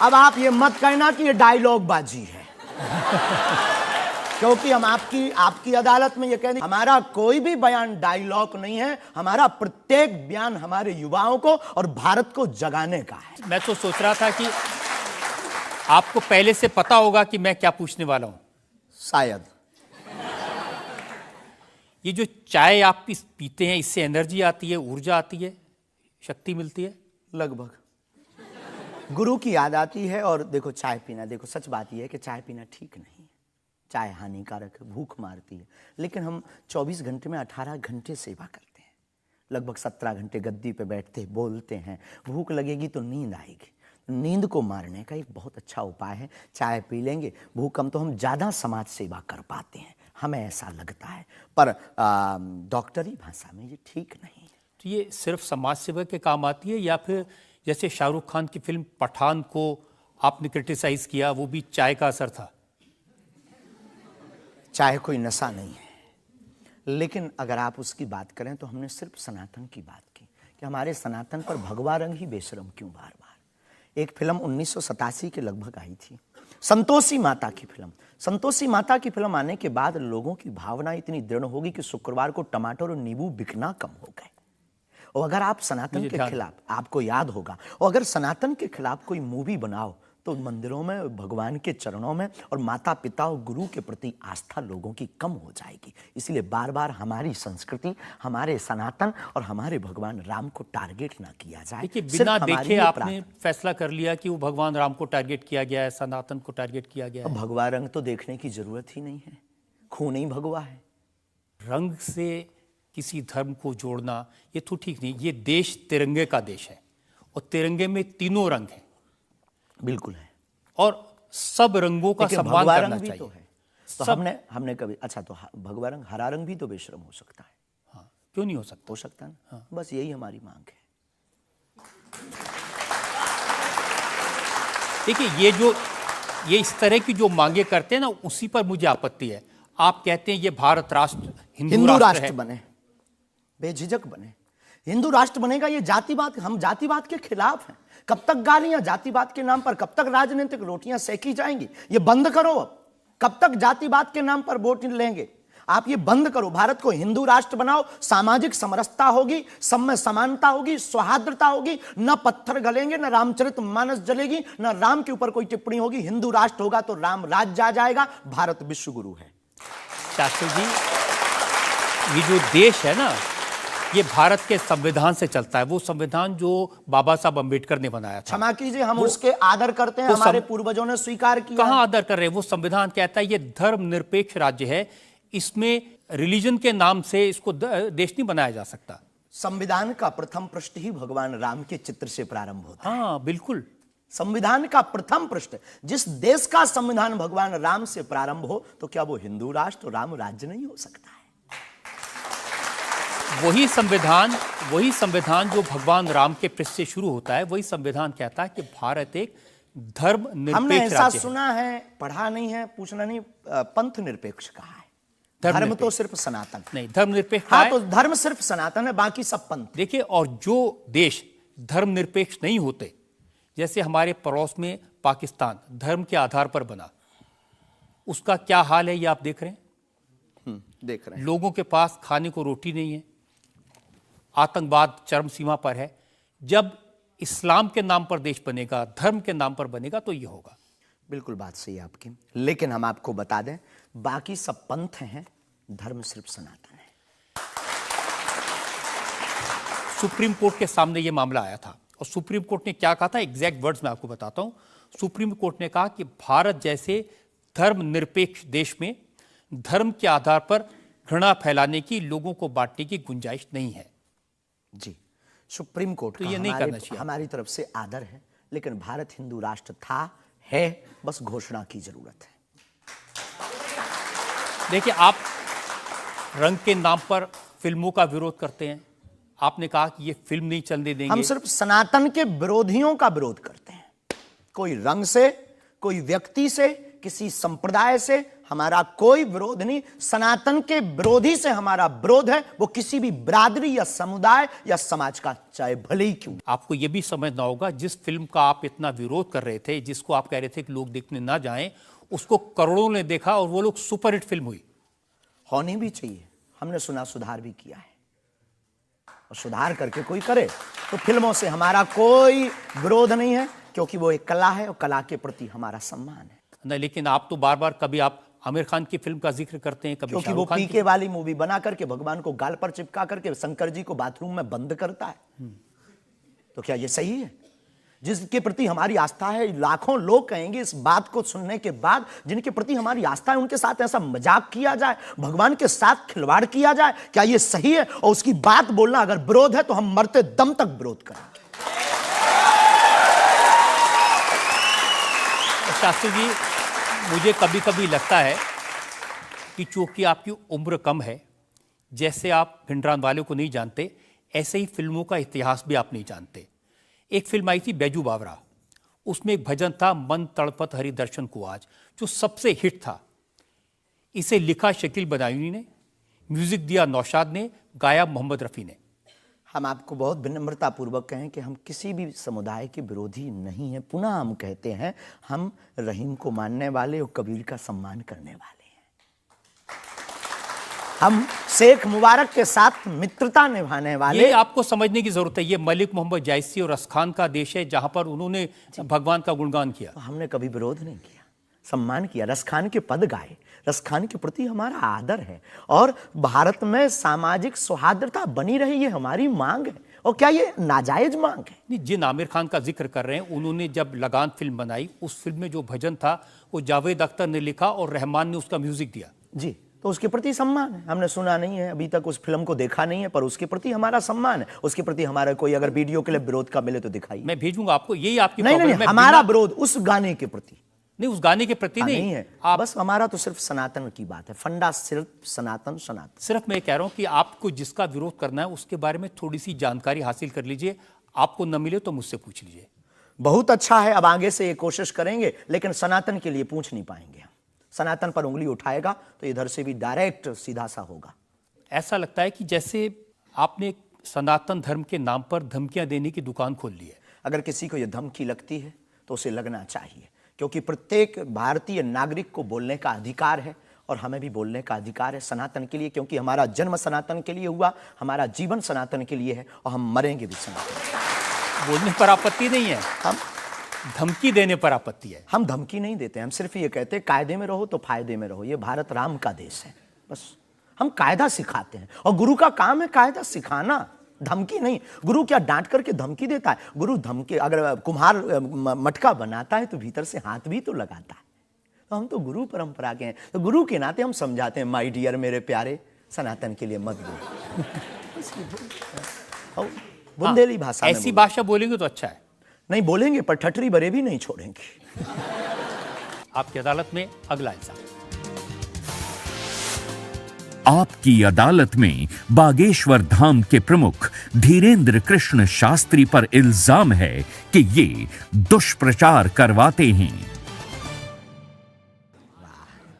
अब आप ये मत कहना कि ये डायलॉग बाजी है क्योंकि हम आपकी अदालत में ये कह दें, हमारा कोई भी बयान डायलॉग नहीं है, हमारा प्रत्येक बयान हमारे युवाओं को और भारत को जगाने का है। मैं तो सोच रहा था कि आपको पहले से पता होगा कि मैं क्या पूछने वाला हूं। शायद ये जो चाय आप पीते हैं, इससे एनर्जी आती है, ऊर्जा आती है, शक्ति मिलती है? लगभग गुरु की याद आती है। और देखो चाय पीना, देखो सच बात यह है कि चाय पीना ठीक नहीं है, चाय हानिकारक है, भूख मारती है। लेकिन हम 24 घंटे में 18 घंटे सेवा करते हैं, लगभग 17 घंटे गद्दी पे बैठते बोलते हैं। भूख लगेगी तो नींद आएगी, नींद को मारने का एक बहुत अच्छा उपाय है चाय पी लेंगे। भूख कम तो हम ज़्यादा समाज सेवा कर पाते हैं, हमें ऐसा लगता है, पर डॉक्टरी भाषा में ये ठीक नहीं है। तो ये सिर्फ समाज सेवा के काम आती है, या फिर जैसे शाहरुख खान की फिल्म पठान को आपने क्रिटिसाइज किया, वो भी चाय का असर था? चाय कोई नशा नहीं है, लेकिन अगर आप उसकी बात करें तो हमने सिर्फ सनातन की बात की कि हमारे सनातन पर भगवा रंग ही बेशरम क्यों बार बार। एक फिल्म 1987 के लगभग आई थी, संतोषी माता की फिल्म। संतोषी माता की फिल्म आने के बाद लोगों की भावना इतनी दृढ़ होगी कि शुक्रवार को टमाटर और नींबू बिकना कम हो गए। और अगर आप सनातन के खिलाफ, आपको याद होगा, और अगर सनातन के खिलाफ कोई मूवी बनाओ तो मंदिरों में, भगवान के चरणों में और माता पिता और गुरु के प्रति आस्था लोगों की कम हो जाएगी। इसलिए बार बार हमारी संस्कृति, हमारे सनातन और हमारे भगवान राम को टारगेट ना किया जाए। देखिए, बिना देखे आपने फैसला कर लिया कि वो भगवान राम को टारगेट किया गया है, सनातन को टारगेट किया गया है। भगवा रंग तो देखने की जरूरत ही नहीं है, खून ही भगवा है। रंग से किसी धर्म को जोड़ना ये तो ठीक नहीं। ये देश तिरंगे का देश है और तिरंगे में तीनों रंग हैं। बिल्कुल है, और सब रंगों का सम्मान करना चाहिए। तो है, तो हमने कभी, अच्छा तो भगवा रंग, हरा रंग भी तो बेशरम हो सकता है। हाँ, क्यों नहीं हो सकता? हो सकता है ना। हाँ। बस यही हमारी मांग है। देखिए, ये इस तरह की जो मांगे करते हैं ना, उसी पर मुझे आपत्ति है। आप कहते हैं ये भारत राष्ट्र हिंदू राष्ट्र बने, बेझिझक बने, हिंदू राष्ट्र बनेगा। ये जातिवाद, हम जातिवाद के खिलाफ हैं। कब तक गालियां जातिवाद के नाम पर, कब तक राजनीतिक रोटियां सेकी जाएंगी? ये बंद करो अब। कब तक जातिवाद के नाम पर वोट लेंगे? आप ये बंद करो, भारत को हिंदू राष्ट्र बनाओ। सामाजिक समरसता होगी, सब में समानता होगी, सौहार्दता होगी, न पत्थर गलेंगे, न रामचरितमानस जलेगी, न राम के ऊपर कोई टिप्पणी होगी। हिंदू राष्ट्र होगा तो राम राज्य आ जाएगा। भारत विश्व गुरु है। शास्त्री जी, ये जो देश है ना, ये भारत के संविधान से चलता है। वो संविधान जो बाबा साहब अंबेडकर ने बनाया था। क्षमा कीजिए, हम उसके आदर करते हैं, हमारे पूर्वजों ने स्वीकार किया। कहां आदर कर रहे हैं? वो संविधान कहता है ये धर्मनिरपेक्ष राज्य है, इसमें रिलीजन के नाम से इसको देश नहीं बनाया जा सकता। संविधान का प्रथम पृष्ठ ही भगवान राम के चित्र से प्रारंभ होता है। हाँ, बिल्कुल। संविधान का प्रथम पृष्ठ, जिस देश का संविधान भगवान राम से प्रारंभ हो, तो क्या वो हिंदू राष्ट्र, राम राज्य नहीं हो सकता है? वही संविधान जो भगवान राम के पृष्ठ से शुरू होता है, वही संविधान कहता है कि भारत एक धर्मनिरपेक्ष हमने राज्य ऐसा है। सुना है, पढ़ा नहीं है, पूछना नहीं, पंथ निरपेक्ष कहा है। धर्म तो सिर्फ सनातन नहीं, धर्मनिरपेक्ष। हाँ, तो धर्म सिर्फ सनातन है, बाकी सब पंथ। देखिए, और जो देश धर्मनिरपेक्ष नहीं होते, जैसे हमारे पड़ोस में पाकिस्तान धर्म के आधार पर बना, उसका क्या हाल है ये आप देख रहे हैं। देख रहे हैं, लोगों के पास खाने को रोटी नहीं है, आतंकवाद चरम सीमा पर है। जब इस्लाम के नाम पर देश बनेगा, धर्म के नाम पर बनेगा, तो ये होगा। बिल्कुल बात सही है आपकी, लेकिन हम आपको बता दें, बाकी सब पंथ हैं, धर्म सिर्फ सनातन है। सुप्रीम कोर्ट के सामने ये मामला आया था, और सुप्रीम कोर्ट ने क्या कहा था, एग्जैक्ट वर्ड्स मैं आपको बताता हूं। सुप्रीम कोर्ट ने कहा कि भारत जैसे धर्मनिरपेक्ष देश में धर्म के आधार पर घृणा फैलाने की, लोगों को बांटने की गुंजाइश नहीं है। जी, सुप्रीम कोर्ट तो का ये नहीं करना चाहिए। हमारी तरफ से आदर है, लेकिन भारत हिंदू राष्ट्र था, है, बस घोषणा की जरूरत है। देखिए, आप रंग के नाम पर फिल्मों का विरोध करते हैं, आपने कहा कि ये फिल्म नहीं चलने देंगे। हम सिर्फ सनातन के विरोधियों का विरोध करते हैं, कोई रंग से, कोई व्यक्ति से, किसी संप्रदाय से हमारा कोई विरोध नहीं। सनातन के विरोधी से हमारा विरोध है, वो किसी भी बिरादरी या समुदाय या समाज का, चाहे भले ही क्यों। आपको यह भी समझना होगा, जिस फिल्म का आप इतना विरोध कर रहे थे, जिसको आप कह रहे थे कि लोग देखने ना जाएं, उसको करोड़ों ने देखा और वो लोग सुपरहिट फिल्म हुई। होनी भी चाहिए, हमने सुना सुधार भी किया है, और सुधार करके कोई करे तो फिल्मों से हमारा कोई विरोध नहीं है, क्योंकि वो एक कला है और कला के प्रति हमारा सम्मान है। नहीं, लेकिन आप तो बार बार कभी आप आमिर खान की फिल्म का जिक्र करते हैं, कभी क्योंकि वो शाहरुख खान पीके वाली मूवी बना करके भगवान को गाल पर चिपका करके शंकर जी को बाथरूम में बंद करता है, तो क्या ये सही है? जिसके प्रति हमारी आस्था है, लाखों लोग कहेंगे इस बात को सुनने के बाद, जिनके प्रति हमारी आस्था है उनके साथ ऐसा मजाक किया जाए, भगवान के साथ खिलवाड़ किया जाए, क्या ये सही है? और उसकी बात बोलना अगर विरोध है तो हम मरते दम तक विरोध करेंगे। शास्त्री जी, मुझे कभी कभी लगता है कि चूंकि आपकी उम्र कम है, जैसे आप भिंडरान वाले को नहीं जानते, ऐसे ही फिल्मों का इतिहास भी आप नहीं जानते। एक फिल्म आई थी बैजू बावरा, उसमें एक भजन था मन तड़पत हरि दर्शन को आज, जो सबसे हिट था। इसे लिखा शकील बदायूनी ने, म्यूजिक दिया नौशाद ने, गाया मोहम्मद रफ़ी ने। हम आपको बहुत विनम्रता पूर्वक कहें कि हम किसी भी समुदाय के विरोधी नहीं हैं। पुनः हम कहते हैं, हम रहीम को मानने वाले और कबीर का सम्मान करने वाले हैं। हम शेख मुबारक के साथ मित्रता निभाने वाले। ये आपको समझने की जरूरत है, ये मलिक मोहम्मद जायसी और रसखान का देश है, जहां पर उन्होंने भगवान का गुणगान किया। हमने कभी विरोध नहीं किया, सम्मान किया, रसखान के पद गाए, रसखान के प्रति हमारा आदर है, और भारत में सामाजिक सौहार्दता बनी रही, ये हमारी मांग है। और क्या ये नाजायज मांग है? नहीं, जिन आमिर खान का जिक्र कर रहे हैं, उन्होंने जब लगान फिल्म बनाई, उस फिल्म में जो भजन था वो जावेद अख्तर ने लिखा और रहमान ने उसका म्यूजिक दिया। जी, तो उसके प्रति सम्मान है। हमने सुना नहीं है, अभी तक उस फिल्म को देखा नहीं है, पर उसके प्रति हमारा सम्मान है। उसके प्रति हमारा कोई अगर वीडियो के लिए विरोध का मिले तो दिखाइए। मैं भेजूंगा आपको, यही आपकी नहीं, प्रॉब्लम है। हमारा विरोध उस गाने के प्रति नहीं, उस गाने के प्रति नहीं है। आप बस हमारा तो सिर्फ सनातन की बात है, फंडा सिर्फ सनातन सनातन। सिर्फ मैं कह रहा हूं कि आपको जिसका विरोध करना है उसके बारे में थोड़ी सी जानकारी हासिल कर लीजिए। आपको न मिले तो मुझसे पूछ लीजिए। बहुत अच्छा है, अब आगे से ये कोशिश करेंगे, लेकिन सनातन के लिए पूछ नहीं पाएंगे हम। सनातन पर उंगली उठाएगा तो इधर से भी डायरेक्ट सीधा सा होगा। ऐसा लगता है कि जैसे आपने सनातन धर्म के नाम पर धमकियां देने की दुकान खोल ली है। अगर किसी को यह धमकी लगती है तो उसे लगना चाहिए, क्योंकि प्रत्येक भारतीय नागरिक को बोलने का अधिकार है, और हमें भी बोलने का अधिकार है सनातन के लिए, क्योंकि हमारा जन्म सनातन के लिए हुआ, हमारा जीवन सनातन के लिए है, और हम मरेंगे भी सनातन। बोलने पर आपत्ति नहीं है, हम धमकी देने पर आपत्ति है। हम धमकी नहीं देते, हम सिर्फ ये कहते हैं कायदे में रहो तो फायदे में रहो। ये भारत राम का देश है, बस हम कायदा सिखाते हैं, और गुरु का काम है कायदा सिखाना, धमकी नहीं। गुरु क्या डांट करके धमकी देता है? गुरु धमकी, अगर कुम्हार मटका बनाता है तो भीतर से हाथ भी तो लगाता है। तो हम तो गुरु परंपरा के हैं, तो गुरु के नाते हम समझाते हैं, माय डियर, मेरे प्यारे, सनातन के लिए मत बोलो। बुंदेली भाषा में ऐसी भाषा बोलेंगे तो अच्छा है। नहीं बोलेंगे, पर ठटरी बरे भी नहीं छोड़ेंगे। आपकी अदालत में अगला इंसान। आपकी अदालत में बागेश्वर धाम के प्रमुख धीरेन्द्र कृष्ण शास्त्री पर इल्जाम है कि ये दुष्प्रचार करवाते हैं।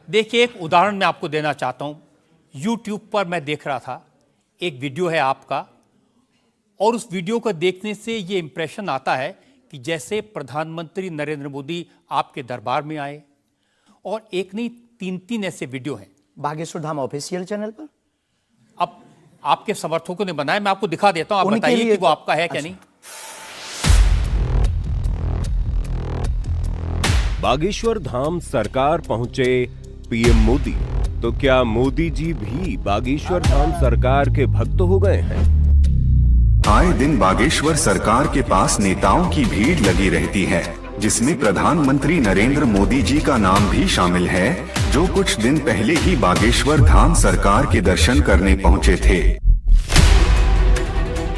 देखिए, एक उदाहरण मैं आपको देना चाहता हूं। YouTube पर मैं देख रहा था, एक वीडियो है आपका, और उस वीडियो को देखने से ये इंप्रेशन आता है कि जैसे प्रधानमंत्री नरेंद्र मोदी आपके दरबार में आए, और एक नहीं 3 ऐसे वीडियो हैं बागेश्वर धाम ऑफिशियल चैनल पर। अब आपके समर्थकों ने बनाया, मैं आपको दिखा देता हूं, आप बताइए कि वो आपका है क्या नहीं। बागेश्वर धाम सरकार पहुंचे पीएम मोदी, तो क्या मोदी जी भी बागेश्वर धाम सरकार के भक्त हो गए हैं? आए दिन बागेश्वर सरकार के पास नेताओं की भीड़ लगी रहती है, जिसमें प्रधानमंत्री नरेंद्र मोदी जी का नाम भी शामिल है, जो कुछ दिन पहले ही बागेश्वर धाम सरकार के दर्शन करने पहुंचे थे।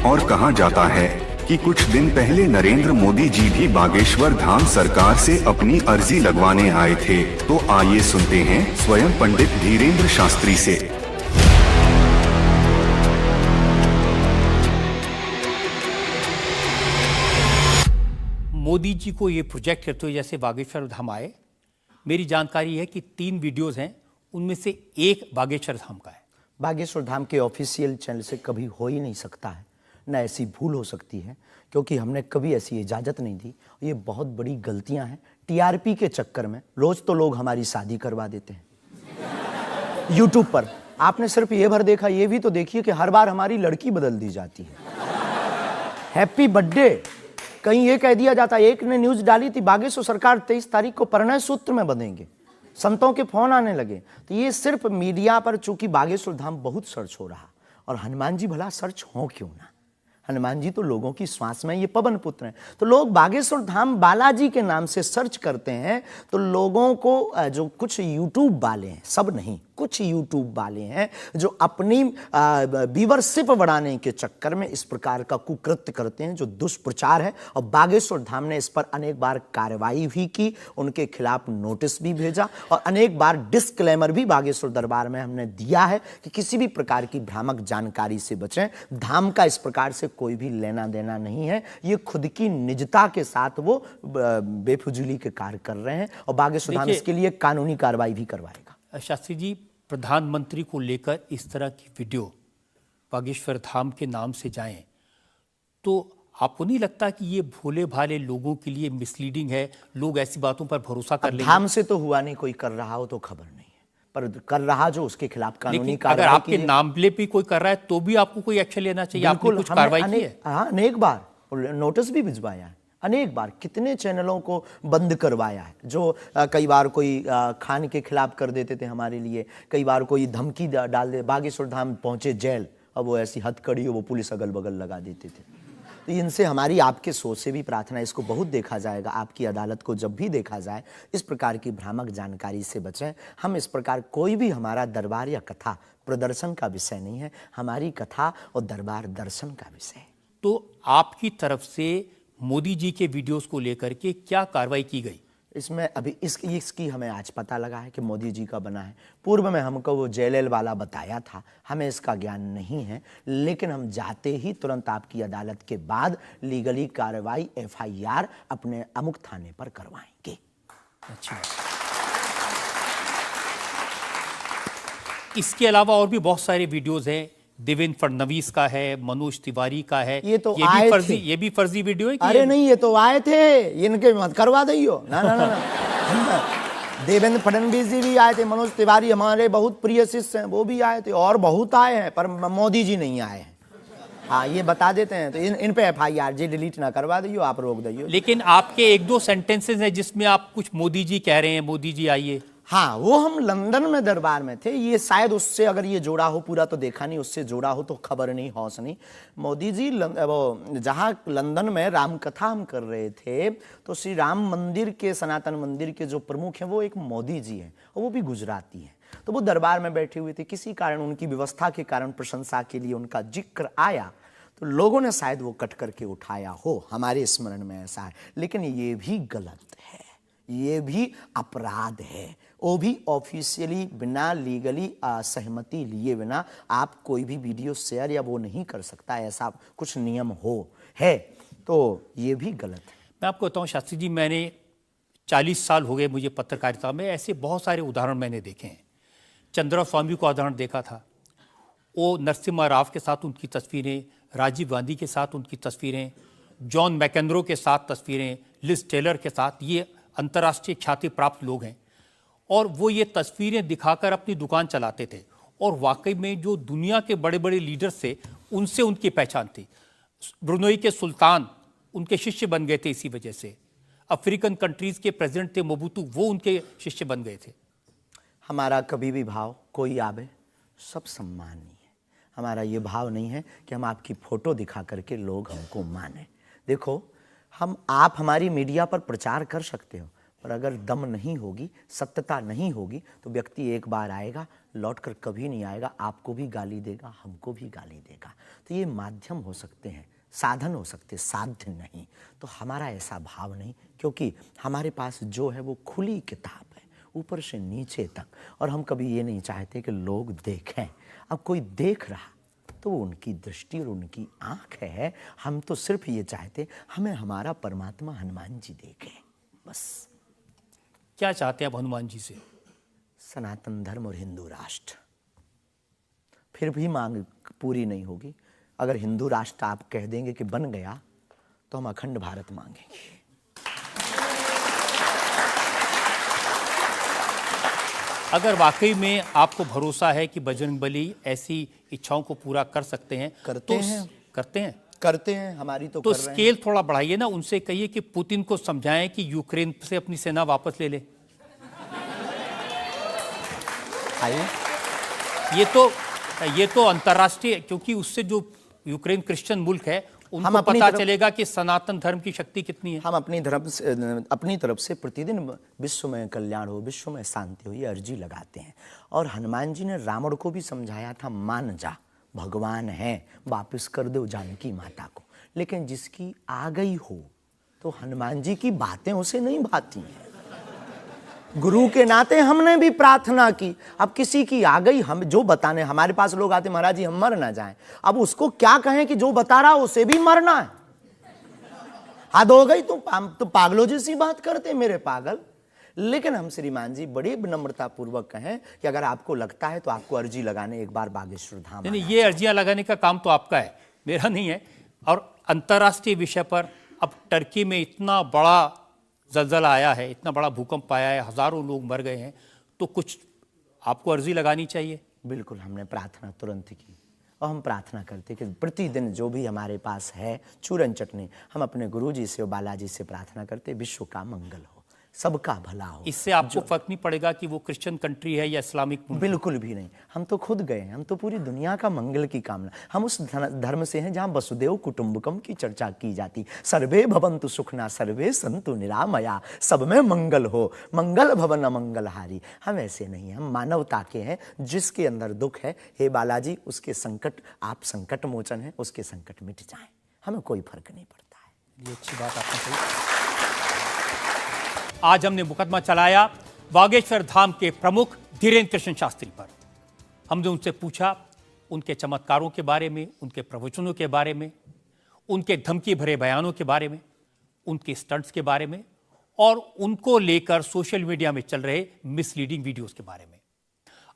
और कहा जाता है कि कुछ दिन पहले नरेंद्र मोदी जी भी बागेश्वर धाम सरकार से अपनी अर्जी लगवाने आए थे। तो आइए सुनते हैं स्वयं पंडित धीरेन्द्र शास्त्री से। मोदी जी को ये प्रोजेक्ट करते हुए जैसे बागेश्वर धाम आए, मेरी जानकारी है कि 3 वीडियोस हैं, उनमें से एक बागेश्वर धाम का है। बागेश्वर धाम के ऑफिशियल चैनल से कभी हो ही नहीं सकता है, न ऐसी भूल हो सकती है, क्योंकि हमने कभी ऐसी इजाज़त नहीं दी। ये बहुत बड़ी गलतियां हैं। टीआरपी के चक्कर में रोज़ तो लोग हमारी शादी करवा देते हैं यूट्यूब पर। आपने सिर्फ ये भर देखा, ये भी तो देखिए कि हर बार हमारी लड़की बदल दी जाती है। हैप्पी बर्थडे कहीं ये कह दिया जाता है। एक ने न्यूज़ डाली थी, बागेश्वर सरकार 23 तारीख को परिणय सूत्र में बंधेंगे। संतों के फोन आने लगे। तो ये सिर्फ मीडिया पर, चूंकि बागेश्वर धाम बहुत सर्च हो रहा, और हनुमान जी भला सर्च हो क्यों ना। हनुमान जी तो लोगों की श्वास में, ये पवन पुत्र हैं। तो लोग बागेश्वर धाम बालाजी के नाम से सर्च करते हैं, तो लोगों को जो कुछ यूट्यूब वाले हैं, सब नहीं, कुछ यूट्यूब वाले हैं जो अपनी व्यूअरशिप बढ़ाने के चक्कर में इस प्रकार का कुकृत्य करते हैं, जो दुष्प्रचार है। और बागेश्वर धाम ने इस पर अनेक बार कार्रवाई भी की, उनके खिलाफ नोटिस भी भेजा, और अनेक बार डिस्क्लेमर भी बागेश्वर दरबार में हमने दिया है कि किसी भी प्रकार की भ्रामक जानकारी से बचें। धाम का इस प्रकार से कोई भी लेना देना नहीं है। ये खुद की निजता के साथ वो बेफुजूली के कार्य कर रहे हैं, और बागेश्वर धाम इसके लिए कानूनी कार्रवाई भी करवाएगा। शास्त्री जी, प्रधानमंत्री को लेकर इस तरह की वीडियो बागेश्वर धाम के नाम से जाएं, तो आपको नहीं लगता कि ये भोले भाले लोगों के लिए मिसलीडिंग है? लोग ऐसी बातों पर भरोसा कर लेंगे। धाम से तो हुआ नहीं, कोई कर रहा हो तो खबर नहीं है, पर कर रहा जो, उसके खिलाफ कानूनी कार्रवाई। अगर आपके नाम पे भी कोई कर रहा है तो भी आपको कोई एक्शन लेना चाहिए। आपने कुछ कार्रवाई की है? हाँ, अनेक बार नोटिस भी भिजवाया है, अनेक बार कितने चैनलों को बंद करवाया है। जो कई बार कोई खान के खिलाफ कर देते थे हमारे लिए, कई बार कोई धमकी डाल दे, बागेश्वर धाम पहुंचे जेल, अब वो ऐसी हथकड़ी हो, वो पुलिस अगल बगल लगा देते थे। तो इनसे हमारी, आपके सोच से भी प्रार्थना, इसको बहुत देखा जाएगा, आपकी अदालत को जब भी देखा जाए, इस प्रकार की भ्रामक जानकारी से बचें। हम इस प्रकार, कोई भी हमारा दरबार या कथा प्रदर्शन का विषय नहीं है, हमारी कथा और दरबार दर्शन का विषय है। तो आपकी तरफ से मोदी जी के वीडियोस को लेकर के क्या कार्रवाई की गई? इसमें अभी इसकी हमें आज पता लगा है कि मोदी जी का बना है। पूर्व में हमको वो जेएलएल वाला बताया था, हमें इसका ज्ञान नहीं है, लेकिन हम जाते ही तुरंत आपकी अदालत के बाद लीगली कार्रवाई एफआईआर अपने अमुक थाने पर करवाएंगे। अच्छा, इसके अलावा और भी बहुत सारे वीडियोस हैं। देवेंद्र फडणवीस का है, मनोज तिवारी का है। ये तो आए थे। ये भी फर्जी वीडियो है कि अरे नहीं, ये तो आए थे, इनके मत करवा दियो ना ना ना। देवेंद्र फडणवीस जी भी आए थे, मनोज तिवारी हमारे बहुत प्रिय शिष्य हैं, वो भी आए थे, और बहुत आए हैं, पर मोदी जी नहीं आए हैं। हाँ, ये बता देते हैं। तो इन पे एफआईआर जी डिलीट ना करवा दियो, आप रोक दियो। लेकिन आपके 1-2 सेंटेंसेस हैं जिसमें आप कुछ मोदी जी कह रहे हैं, मोदी जी आइए। हाँ, वो हम लंदन में दरबार में थे, ये शायद उससे अगर ये जोड़ा हो, पूरा तो देखा नहीं, उससे जोड़ा हो तो खबर नहीं, हौस नहीं। मोदी जी वो जहाँ लंदन में राम कथा हम कर रहे थे, तो श्री राम मंदिर के, सनातन मंदिर के जो प्रमुख हैं वो एक मोदी जी हैं, और वो भी गुजराती हैं। तो वो दरबार में बैठे हुए थे, किसी कारण, उनकी व्यवस्था के कारण, प्रशंसा के लिए उनका जिक्र आया, तो लोगों ने शायद वो कट करके उठाया हो, हमारे स्मरण में ऐसा है। लेकिन ये भी गलत है, ये भी अपराध है। वो भी ऑफिशियली, बिना लीगली सहमति लिए बिना आप कोई भी वीडियो शेयर या वो नहीं कर सकता, ऐसा कुछ नियम है, तो ये भी गलत है। मैं आपको बताऊं शास्त्री जी, मैंने 40 साल हो गए मुझे पत्रकारिता में, ऐसे बहुत सारे उदाहरण मैंने देखे हैं। चंद्रा स्वामी को उदाहरण देखा था, वो नरसिम्हा राव के साथ उनकी तस्वीरें, राजीव गांधी के साथ उनकी तस्वीरें, जॉन मैकेंद्रो के साथ तस्वीरें, लिज टेलर के साथ, ये अंतर्राष्ट्रीय ख्याति प्राप्त लोग हैं, और वो ये तस्वीरें दिखाकर अपनी दुकान चलाते थे। और वाकई में जो दुनिया के बड़े बड़े लीडर्स थे, उनसे उनकी पहचान थी। ब्रुनई के सुल्तान उनके शिष्य बन गए थे इसी वजह से। अफ्रीकन कंट्रीज के प्रेसिडेंट थे मोबुतू, वो उनके शिष्य बन गए थे। हमारा कभी भी भाव, कोई आवे सब सम्मानीय है। हमारा ये भाव नहीं है कि हम आपकी फोटो दिखा करके लोग हमको माने। देखो, आप हमारी मीडिया पर प्रचार कर सकते हो, पर अगर दम नहीं होगी, सत्यता नहीं होगी, तो व्यक्ति एक बार आएगा, लौटकर कभी नहीं आएगा, आपको भी गाली देगा, हमको भी गाली देगा। तो ये माध्यम हो सकते हैं, साधन हो सकते, साध्य नहीं। तो हमारा ऐसा भाव नहीं, क्योंकि हमारे पास जो है वो खुली किताब है, ऊपर से नीचे तक, और हम कभी ये नहीं चाहते कि लोग देखें। अब कोई देख रहा तो वो उनकी दृष्टि और उनकी आंख है। हम तो सिर्फ ये चाहते हमें हमारा परमात्मा हनुमान जी देखे, बस। क्या चाहते हैं आप हनुमान जी से? सनातन धर्म और हिंदू राष्ट्र। फिर भी मांग पूरी नहीं होगी। अगर हिंदू राष्ट्र आप कह देंगे कि बन गया तो हम अखंड भारत मांगेंगे। अगर वाकई में आपको भरोसा है कि बजरंगबली ऐसी इच्छाओं को पूरा कर सकते हैं, करते हैं हमारी तो कर रहे हैं। स्केल थोड़ा बढ़ाइए ना, उनसे कहिए कि पुतिन को समझाएं कि यूक्रेन से अपनी सेना वापस ले ले। ये तो अंतर्राष्ट्रीय, क्योंकि उससे जो यूक्रेन क्रिश्चियन मुल्क है उनको पता चलेगा कि सनातन धर्म की शक्ति कितनी है। हम अपनी तरफ से प्रतिदिन विश्व में कल्याण हो, विश्व में शांति हो, ये अर्जी लगाते हैं। और हनुमान जी ने रावण को भी समझाया था, मान जा भगवान है, वापस कर दो जानकी माता को। लेकिन जिसकी आ गई हो तो हनुमान जी की बातें उसे नहीं भाती हैं। गुरु के नाते हमने भी प्रार्थना की। अब किसी की आ गई, हम जो बताने, हमारे पास लोग आते, महाराज जी हम मर ना जाएं। अब उसको क्या कहें कि जो बता रहा उसे भी मरना है? हद हो गई। तो पागलों जैसी बात करते मेरे पागल। लेकिन हम श्रीमान जी बड़ी विनम्रता पूर्वक कहें कि अगर आपको लगता है तो आपको अर्जी लगाने एक बार बागेश्वर धाम। नहीं, ये अर्जियां लगाने का काम तो आपका है, मेरा नहीं है। और अंतर्राष्ट्रीय विषय पर अब टर्की में इतना बड़ा जलजला आया है, इतना बड़ा भूकंप आया है, हजारों लोग मर गए हैं, तो कुछ आपको अर्जी लगानी चाहिए। बिल्कुल, हमने प्रार्थना तुरंत की और हम प्रार्थना करते कि प्रतिदिन जो भी हमारे पास है चूरन चटनी, हम अपने गुरुजी से और बालाजी से प्रार्थना करते विश्व का मंगल हो, सबका भला हो। इससे आपको फर्क नहीं पड़ेगा कि वो क्रिश्चियन कंट्री है या इस्लामिक? बिल्कुल भी नहीं। हम तो खुद गए हैं, हम तो पूरी दुनिया का मंगल की कामना। हम उस धर्म से हैं जहां वसुदेव कुटुंबकम की चर्चा की जाती। सर्वे भवन्तु सुखना सर्वे सन्तु निरामया, सब में मंगल हो, मंगल भवन अमंगलहारी। हम ऐसे नहीं हैं, हम मानवता के हैं। जिसके अंदर दुख है, हे बालाजी उसके संकट, आप संकट मोचन है, उसके संकट मिट जाएं, हमें कोई फर्क नहीं पड़ता है। ये अच्छी बात आपने कही। आज हमने मुकदमा चलाया बागेश्वर धाम के प्रमुख धीरेन्द्र कृष्ण शास्त्री पर। हमने उनसे पूछा उनके चमत्कारों के बारे में, उनके प्रवचनों के बारे में, उनके धमकी भरे बयानों के बारे में, उनके स्टंट्स के बारे में और उनको लेकर सोशल मीडिया में चल रहे मिसलीडिंग वीडियोस के बारे में।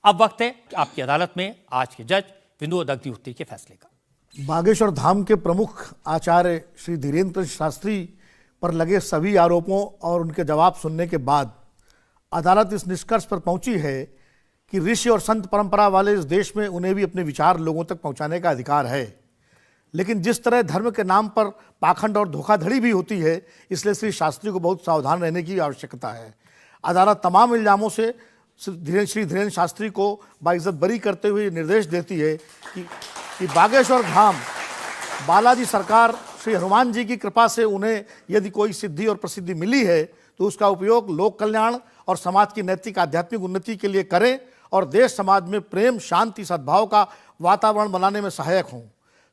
अब वक्त है आपकी अदालत में आज के जज विनोद अग्निहोत्री के फैसले का। बागेश्वर धाम के प्रमुख आचार्य श्री धीरेन्द्र कृष्ण शास्त्री पर लगे सभी आरोपों और उनके जवाब सुनने के बाद अदालत इस निष्कर्ष पर पहुंची है कि ऋषि और संत परंपरा वाले इस देश में उन्हें भी अपने विचार लोगों तक पहुंचाने का अधिकार है। लेकिन जिस तरह धर्म के नाम पर पाखंड और धोखाधड़ी भी होती है, इसलिए श्री शास्त्री को बहुत सावधान रहने की आवश्यकता है। अदालत तमाम इल्जामों से श्री धीरेन्द्र शास्त्री को बाइज्जत बरी करते हुए निर्देश देती है कि बागेश्वर धाम बालाजी सरकार श्री हनुमान जी की कृपा से उन्हें यदि कोई सिद्धि और प्रसिद्धि मिली है तो उसका उपयोग लोक कल्याण और समाज की नैतिक आध्यात्मिक उन्नति के लिए करें और देश समाज में प्रेम, शांति, सद्भाव का वातावरण बनाने में सहायक हों।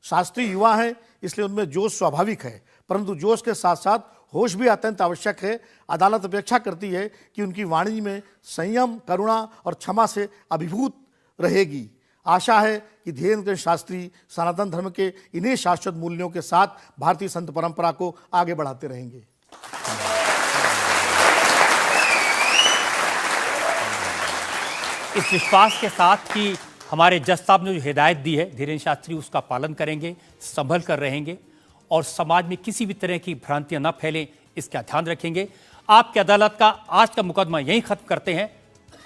शास्त्री युवा हैं, इसलिए उनमें जोश स्वाभाविक है, परंतु जोश के साथ साथ होश भी अत्यंत आवश्यक है। अदालत अपेक्षा करती है कि उनकी वाणी में संयम, करुणा और क्षमा से अभिभूत रहेगी। आशा है कि धीरेन्द्र कृष्ण शास्त्री सनातन धर्म के इन्हीं शाश्वत मूल्यों के साथ भारतीय संत परंपरा को आगे बढ़ाते रहेंगे। इस विश्वास के साथ कि हमारे जज साहब ने जो हिदायत दी है धीरेन्द्र शास्त्री उसका पालन करेंगे, संभल कर रहेंगे और समाज में किसी भी तरह की भ्रांतियां न फैलें, इसका ध्यान रखेंगे। आपकी अदालत का आज का मुकदमा यहीं खत्म करते हैं।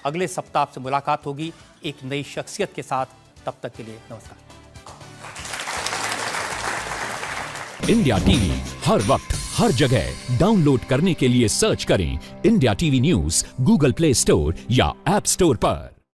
अगले सप्ताह आपसे मुलाकात होगी एक नई शख्सियत के साथ। तब तक के लिए नमस्कार। इंडिया टीवी हर वक्त हर जगह डाउनलोड करने के लिए सर्च करें India TV news Google play store या ऐप स्टोर पर।